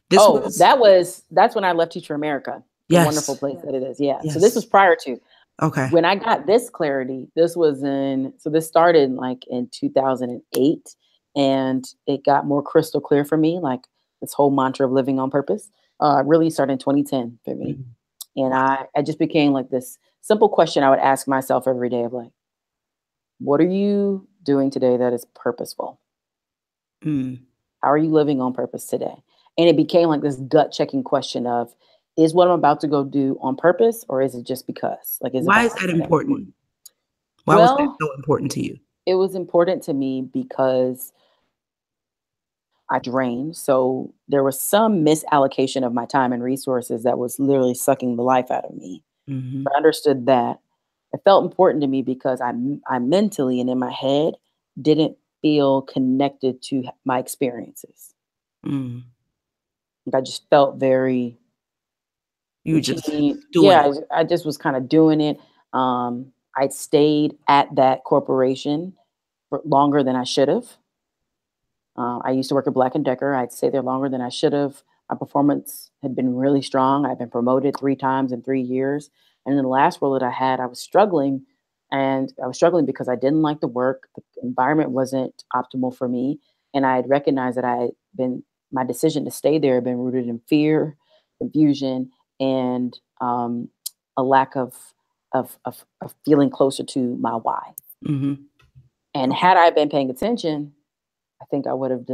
That's when I left Teach for America. The wonderful place that it is. Yeah. Yes. So this was prior to. Okay. When I got this clarity, this started like in 2008, and it got more crystal clear for me. Like, this whole mantra of living on purpose really started in 2010 for me. And I just became like this simple question I would ask myself every day of like, what are you doing today that is purposeful? How are you living on purpose today? And it became like this gut checking question of, is what I'm about to go do on purpose, or is it just because? Like, why is that important? Why was that so important to you? It was important to me because I drained. So there was some misallocation of my time and resources that was literally sucking the life out of me. But I understood that. It felt important to me because I mentally and in my head didn't feel connected to my experiences. Like, I just felt very... I just was kind of doing it. I stayed at that corporation for longer than I should have. I used to work at Black & Decker. I'd stay there longer than I should have. My performance had been really strong. I've been promoted 3 times in 3 years. And in the last role that I had, I was struggling. And I was struggling because I didn't like the work. The environment wasn't optimal for me. And I had recognized that my decision to stay there had been rooted in fear, confusion, and a lack of feeling closer to my why. And had I been paying attention, I think I would have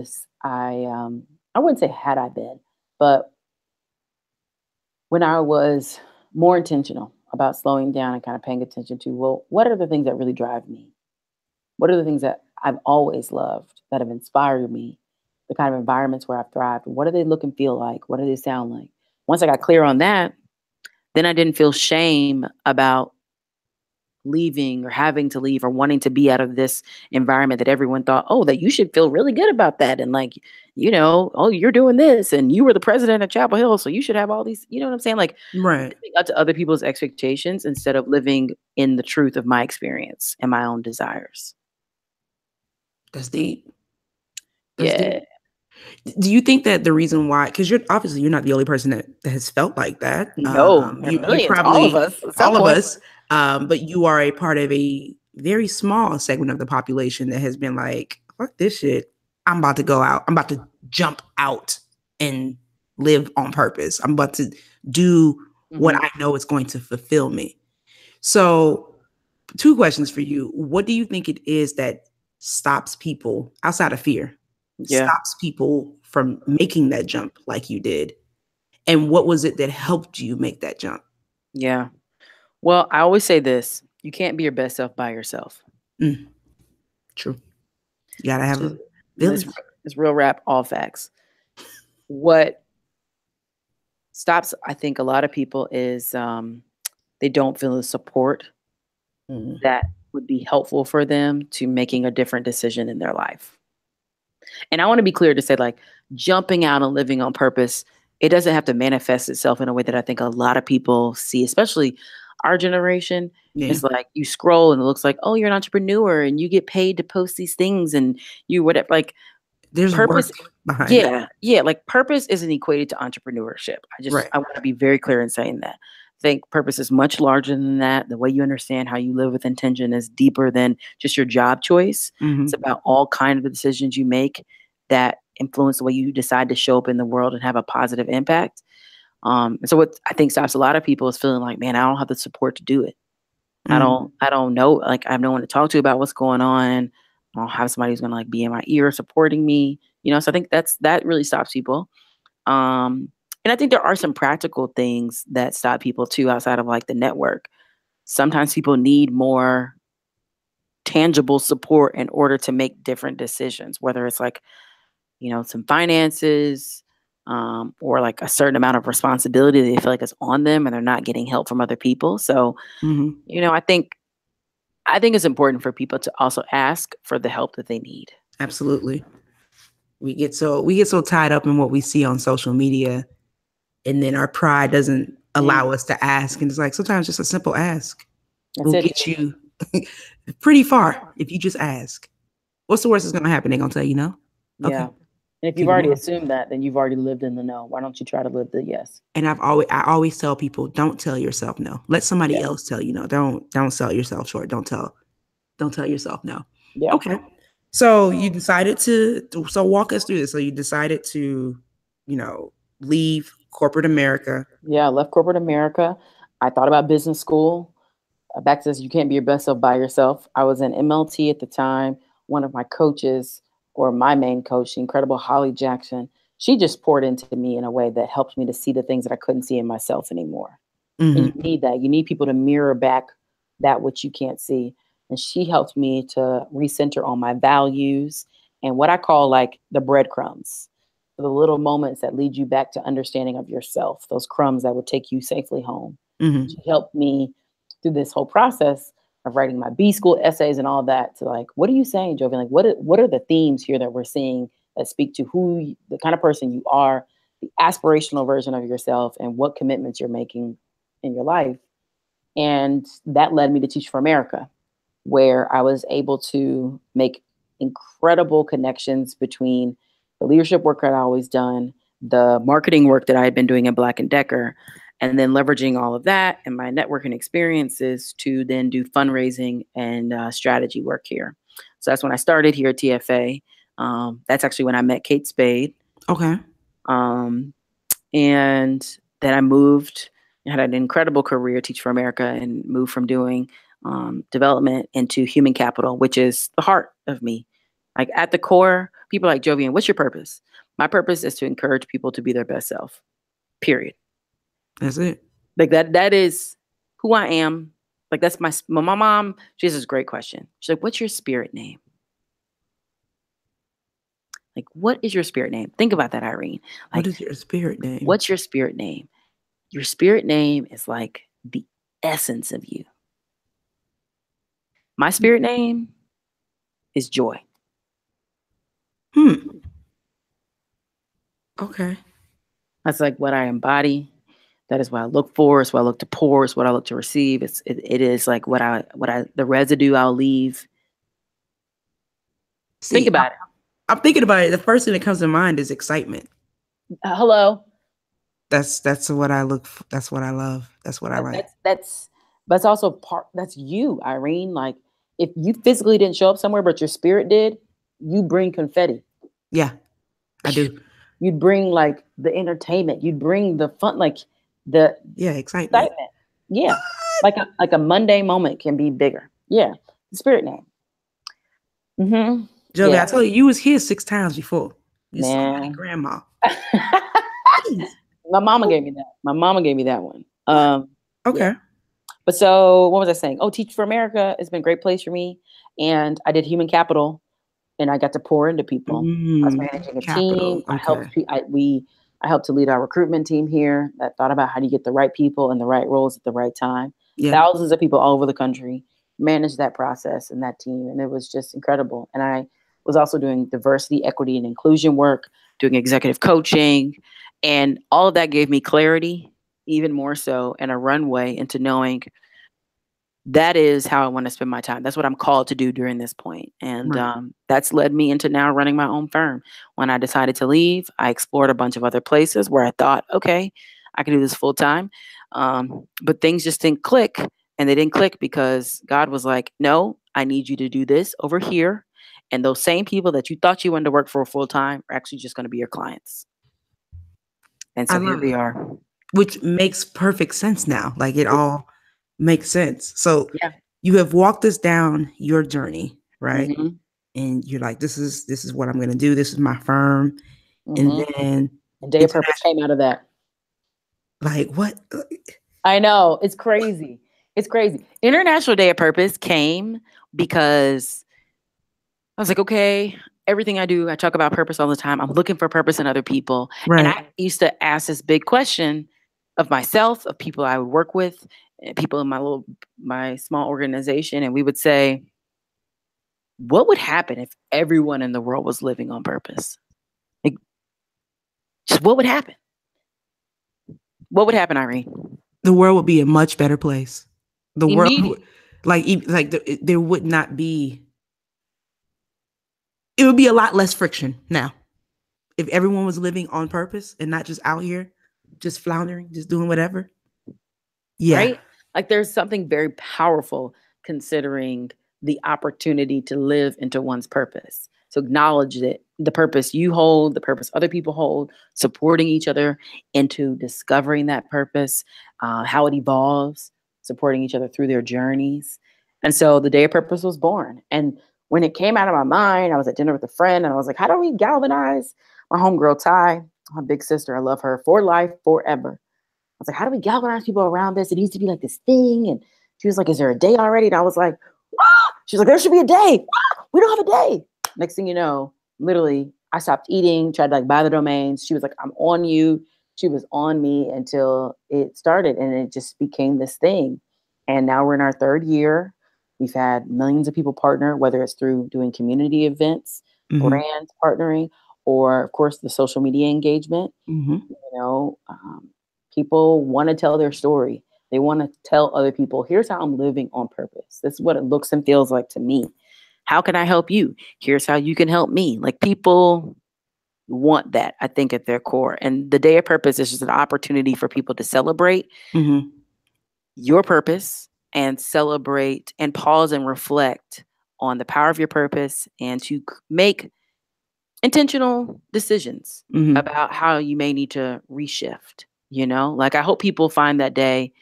I wouldn't say had I been, but when I was more intentional about slowing down and kind of paying attention to, well, what are the things that really drive me? What are the things that I've always loved, that have inspired me, the kind of environments where I've thrived? What do they look and feel like? What do they sound like? Once I got clear on that, then I didn't feel shame about leaving or having to leave or wanting to be out of this environment that everyone thought, oh, that you should feel really good about that. And like, oh, you're doing this and you were the president of Chapel Hill, so you should have all these, you know what I'm saying? Like, living up to other people's expectations instead of living in the truth of my experience and my own desires. That's deep. Deep. Do you think that the reason why, because you're not the only person that has felt like that. No, you probably all of us. But you are a part of a very small segment of the population that has been like, fuck this shit. I'm about to go out. I'm about to jump out and live on purpose. I'm about to do what I know is going to fulfill me. So 2 questions for you. What do you think it is that stops people outside of fear, Yeah. stops people from making that jump like you did? And what was it that helped you make that jump? Yeah. Well, I always say this, you can't be your best self by yourself. True. You gotta have a This village. is real rap, all facts. What stops, I think, a lot of people is they don't feel the support that would be helpful for them to making a different decision in their life. And I want to be clear to say, like, jumping out and living on purpose, it doesn't have to manifest itself in a way that I think a lot of people see, especially our generation. Yeah. It's like you scroll and it looks like, oh, you're an entrepreneur and you get paid to post these things and you whatever. Like, There's purpose, work behind yeah, yeah. Like purpose isn't equated to entrepreneurship. Right. I want to be very clear in saying that. I think purpose is much larger than that. The way you understand how you live with intention is deeper than just your job choice. It's about all kinds of decisions you make that influence the way you decide to show up in the world and have a positive impact. And so what I think stops a lot of people is feeling like, man, I don't have the support to do it. I don't know. Like I have no one to talk to about what's going on. I don't have somebody who's going to like be in my ear supporting me, you know? So I think that really stops people. And I think there are some practical things that stop people too, outside of like the network. Sometimes people need more tangible support in order to make different decisions, whether it's like, you know, some finances, or like a certain amount of responsibility they feel like is on them and they're not getting help from other people. So, you know, I think it's important for people to also ask for the help that they need. Absolutely. We get so tied up in what we see on social media, and then our pride doesn't allow us to ask. And it's like sometimes just a simple ask will get you pretty far if you just ask. What's the worst that's going to happen? They're going to tell you no. Yeah. Okay. And if you've already assumed that, then you've already lived in the no. Why don't you try to live the yes? And I always tell people, don't tell yourself no. Let somebody else tell you no. Don't sell yourself short. Don't tell yourself no. Yeah. Okay. So you decided so walk us through this. So you decided to, you know, leave corporate America. Yeah, I left corporate America. I thought about business school. Back to this, you can't be your best self by yourself. I was in MLT at the time. One of my coaches, or my main coach, the incredible Holly Jackson, she just poured into me in a way that helped me to see the things that I couldn't see in myself anymore. And you need that. You need people to mirror back that which you can't see. And she helped me to recenter on my values and what I call like the breadcrumbs, the little moments that lead you back to understanding of yourself, those crumbs that would take you safely home. She helped me through this whole process of writing my B school essays and all that to like, what are you saying, Jovian? Like, what are the themes here that we're seeing that speak to the kind of person you are, the aspirational version of yourself, and what commitments you're making in your life? And that led me to Teach for America, where I was able to make incredible connections between the leadership work I'd always done, the marketing work that I had been doing at Black & Decker, and then leveraging all of that and my networking experiences to then do fundraising and strategy work here. So that's when I started here at TFA. That's actually when I met Kate Spade. Okay. And then I moved, had an incredible career at Teach for America, and moved from doing development into human capital, which is the heart of me. Like at the core, people are like, Jovian, what's your purpose? My purpose is to encourage people to be their best self, period. That's it. Like that is who I am. Like that's my mom. She has this great question. She's like, what's your spirit name? Like, what is your spirit name? Think about that, Irene. Like, what is your spirit name? What's your spirit name? Your spirit name is like the essence of you. My spirit name is joy. Okay. That's like what I embody. That is what I look for. It's what I look to pour. It's what I look to receive. It is like the residue I'll leave. Think about it. I'm thinking about it. The first thing that comes to mind is excitement. Hello. That's what I look for. That's what I love. That's what I like. That's also that's you, Irene. Like if you physically didn't show up somewhere, but your spirit did, you bring confetti. Yeah, I do. You'd bring like the entertainment. You'd bring the fun, like excitement. Yeah, like a Monday moment can be bigger. Yeah, the spirit name. Mm-hmm. Jovi, I told you, you was here 6 times before. You saw my Man. grandma. My mama gave me that. My mama gave me that one. Okay. Yeah. But so what was I saying? Oh, Teach for America has been a great place for me. And I did human capital and I got to pour into people. I was managing a team. Capital. Okay. I helped to lead our recruitment team here that thought about how do you get the right people in the right roles at the right time. Yeah. Thousands of people all over the country managed that process and that team. And it was just incredible. And I was also doing diversity, equity, and inclusion work, doing executive coaching. And all of that gave me clarity, even more so, and a runway into knowing that is how I want to spend my time. That's what I'm called to do during this point. And that's led me into now running my own firm. When I decided to leave, I explored a bunch of other places where I thought, okay, I can do this full time. But things just didn't click. And they didn't click because God was like, no, I need you to do this over here. And those same people that you thought you wanted to work for full time are actually just going to be your clients. And so here we are. Which makes perfect sense now. Like it all makes sense. So you have walked us down your journey, right? Mm-hmm. And you're like, this is what I'm going to do. This is my firm. And then Day of Purpose came out of that. Like what? I know. It's crazy. It's crazy. International Day of Purpose came because I was like, okay, everything I do, I talk about purpose all the time. I'm looking for purpose in other people. Right. And I used to ask this big question of myself, of people I would work with, people in my small organization. And we would say, what would happen if everyone in the world was living on purpose? Like, just what would happen? What would happen, Irene? The world would be a much better place. The world, there would not be. It would be a lot less friction now if everyone was living on purpose and not just out here, just floundering, just doing whatever. Yeah. Right? Like there's something very powerful considering the opportunity to live into one's purpose. So acknowledge that the purpose you hold, the purpose other people hold, supporting each other into discovering that purpose, how it evolves, supporting each other through their journeys. And so the Day of Purpose was born. And when it came out of my mind, I was at dinner with a friend and I was like, how do we galvanize my homegirl Ty, my big sister? I love her for life, forever. I was like, how do we galvanize people around this? It needs to be like this thing. And she was like, is there a day already? And I was like, ah! She's like, there should be a day. Ah! We don't have a day. Next thing you know, literally, I stopped eating, tried to like buy the domains. She was like, I'm on you. She was on me until it started. And it just became this thing. And now we're in our 3rd year. We've had millions of people partner, whether it's through doing community events, brands partnering, or of course the social media engagement. You know, people want to tell their story. They want to tell other people, here's how I'm living on purpose. This is what it looks and feels like to me. How can I help you? Here's how you can help me. Like people want that, I think, at their core. And the Day of Purpose is just an opportunity for people to celebrate your purpose and celebrate and pause and reflect on the power of your purpose and to make intentional decisions about how you may need to reshift. You know, like I hope people find that day.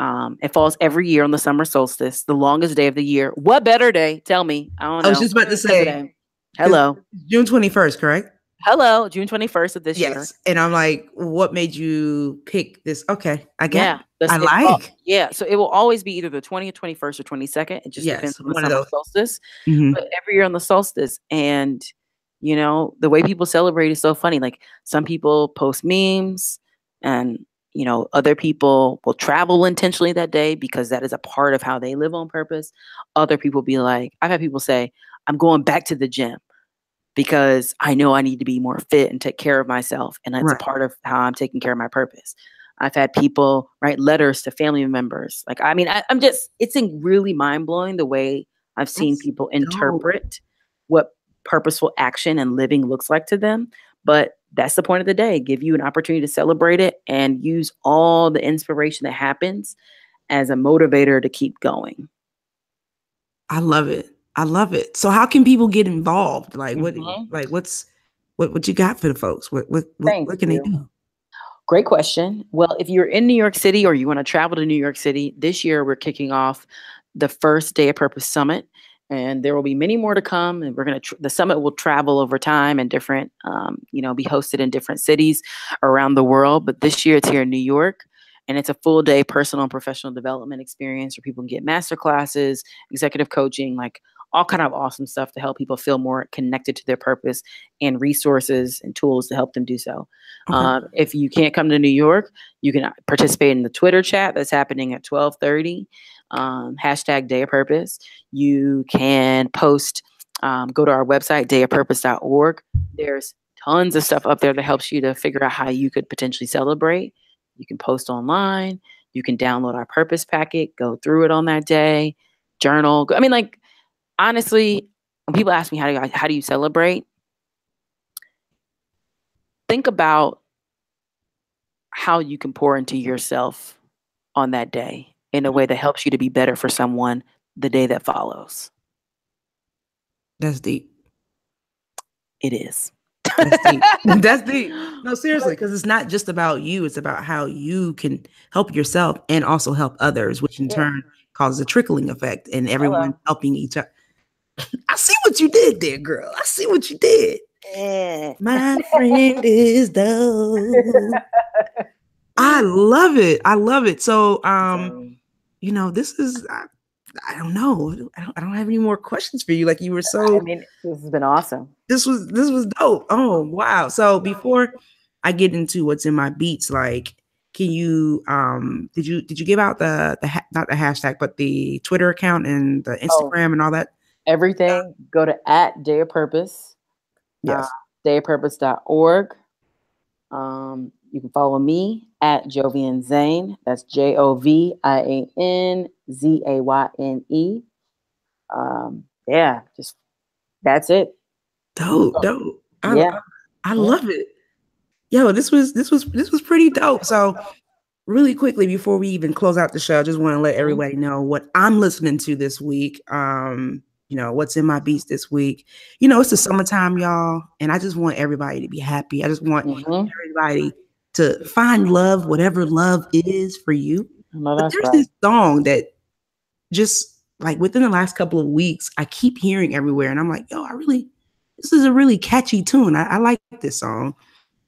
It falls every year on the summer solstice, the longest day of the year. What better day? Tell me. I don't know. I was just about to say, hello. June 21st, correct? Hello, June 21st of this year. And I'm like, what made you pick this? Okay, I get it. So it will always be either the 20th, 21st, or 22nd. It just depends on the summer solstice. But every year on the solstice. And, you know, the way people celebrate is so funny. Like some people post memes and, you know, other people will travel intentionally that day because that is a part of how they live on purpose. Other people be like, I've had people say, I'm going back to the gym because I know I need to be more fit and take care of myself. And that's a part of how I'm taking care of my purpose. I've had people write letters to family members. Like, I mean, I'm just, it's really mind blowing the way I've seen people interpret what purposeful action and living looks like to them. But that's the point of the day. Give you an opportunity to celebrate it and use all the inspiration that happens as a motivator to keep going. I love it. I love it. So how can people get involved? Like what you got for the folks? What can they do? Great question. Well, if you're in New York City or you want to travel to New York City, this year we're kicking off the first Day of Purpose Summit. and there will be many more to come. And we're going to, the summit will travel over time and different, be hosted in different cities around the world. But this year it's here in New York, and it's a full day personal and professional development experience where people can get master classes, executive coaching, like all kind of awesome stuff to help people feel more connected to their purpose, and resources and tools to help them do so. Okay. If you can't come to New York, you can participate in the Twitter chat that's happening at 12:30. Hashtag Day of Purpose. You can post, go to our website, dayofpurpose.org. There's tons of stuff up there that helps you to figure out how you could potentially celebrate. You can post online. You can download our purpose packet, go through it on that day, journal. I mean, like, honestly, when people ask me how do you celebrate, think about how you can pour into yourself on that day in a way that helps you to be better for someone the day that follows. That's deep. It is. That's deep. That's deep. No, seriously, because it's not just about you. It's about how you can help yourself and also help others, which in turn causes a trickling effect and everyone helping each other. I see what you did there, girl. I see what you did. My friend is dope. I love it. I love it. So, this is, I don't know. I don't have any more questions for you. Like, you were so. I mean, this has been awesome. This was dope. Oh, wow. So before I get into what's in my beats, like, can you did you give out the not the hashtag, but the Twitter account and the Instagram and all that? Everything. Go to @Day of Purpose. Yes. Dayofpurpose.org. You can follow me @Jovian Zane. That's JOVIANZAYNE. Just that's it. Dope. I love it. Yo, this was pretty dope. So really quickly before we even close out the show, I just want to let everybody know what I'm listening to this week. What's in my beats this week. It's the summertime, y'all, and I just want everybody to be happy. I just want everybody to find love, whatever love is for you. But there's this song that just like within the last couple of weeks, I keep hearing everywhere, and I'm like, yo, this is a really catchy tune. I like this song.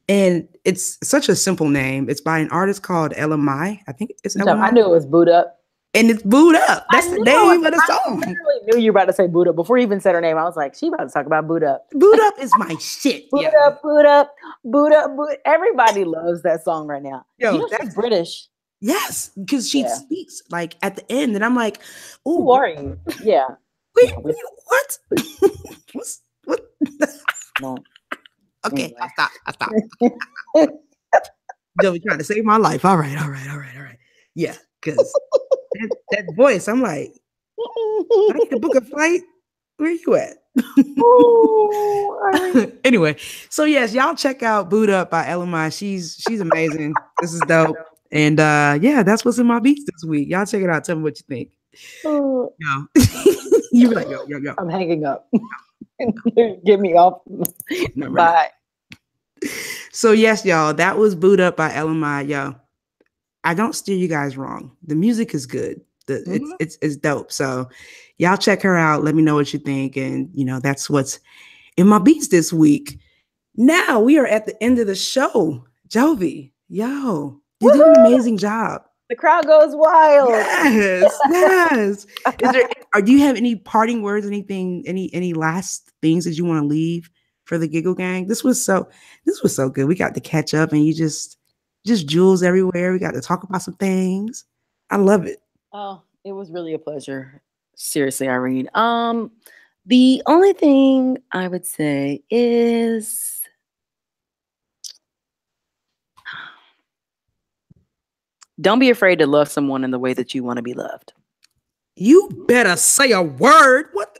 And it's such a simple name. It's by an artist called LMI. I think it's LMI. I knew it was Boot Up. And it's Boot Up. That's the name of the song. I literally knew you were about to say Boot Up. Before you even said her name, I was like, she about to talk about Boot Up. Boot Up is my shit. Boot Up, Boot Up, Boot Up, Boot. Everybody loves that song right now. Yo, she's British. Yes, because she speaks like at the end, and I'm like, "Ooh, who are you?" Yeah. Wait, what? What? No. Okay, anyway. I stop. Joey trying to save my life. All right. Yeah, because that voice, I'm like, I need to book a flight. Where you at? Anyway, so yes, y'all check out Boot Up by LMI. She's amazing. This is dope. And that's what's in my beats this week. Y'all check it out. Tell me what you think. Yo. You be like, yo. I'm hanging up. Get me off. No, bye. So yes, y'all, that was Boot Up by LMI. Yo, I don't steer you guys wrong. The music is good. It's dope. So y'all check her out. Let me know what you think. And that's what's in my beats this week. Now we are at the end of the show. Jovi, yo, you did an amazing job. The crowd goes wild. Yes. Do you have any parting words? Anything? Any last things that you want to leave for the Giggle Gang? This was so good. We got to catch up, and you just jewels everywhere. We got to talk about some things. I love it. Oh, it was really a pleasure. Seriously, Irene. The only thing I would say is, don't be afraid to love someone in the way that you want to be loved. You better say a word. What?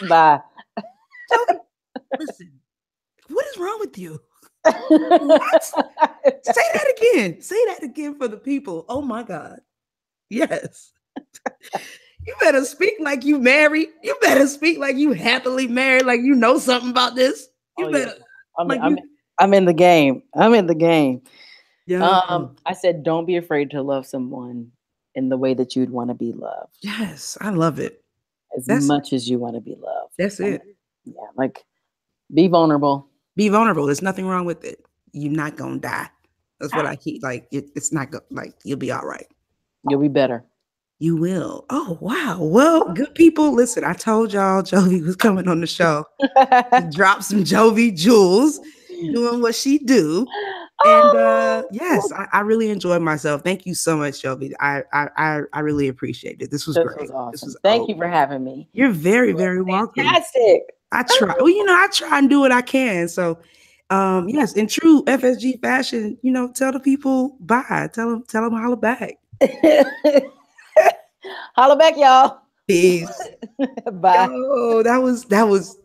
Bye. Listen, what is wrong with you? What? Say that again. Say that again for the people. Oh my God. Yes. You better speak like you married. You better speak like you happily married, like you know something about this. You better. Yeah. I'm in the game. Yeah. I said, don't be afraid to love someone in the way that you'd want to be loved. Yes, I love it. As much as you want to be loved. That's it. Yeah, like be vulnerable. Be vulnerable. There's nothing wrong with it. You're not gonna die. That's what I keep. Like it's not like you'll be all right. You'll be better. You will. Oh wow. Well, good people. Listen, I told y'all Jovi was coming on the show to drop some Jovi jewels, doing what she do. And yes, I really enjoyed myself. Thank you so much, Jovi. I really appreciate it. This was great. Was awesome. This was Thank you for having me. You're very, very welcome. Fantastic. I try. Well, I try and do what I can. So yes, in true FSG fashion, tell the people bye. Tell them holla back. Holla back, y'all. Peace. Bye. Oh, that was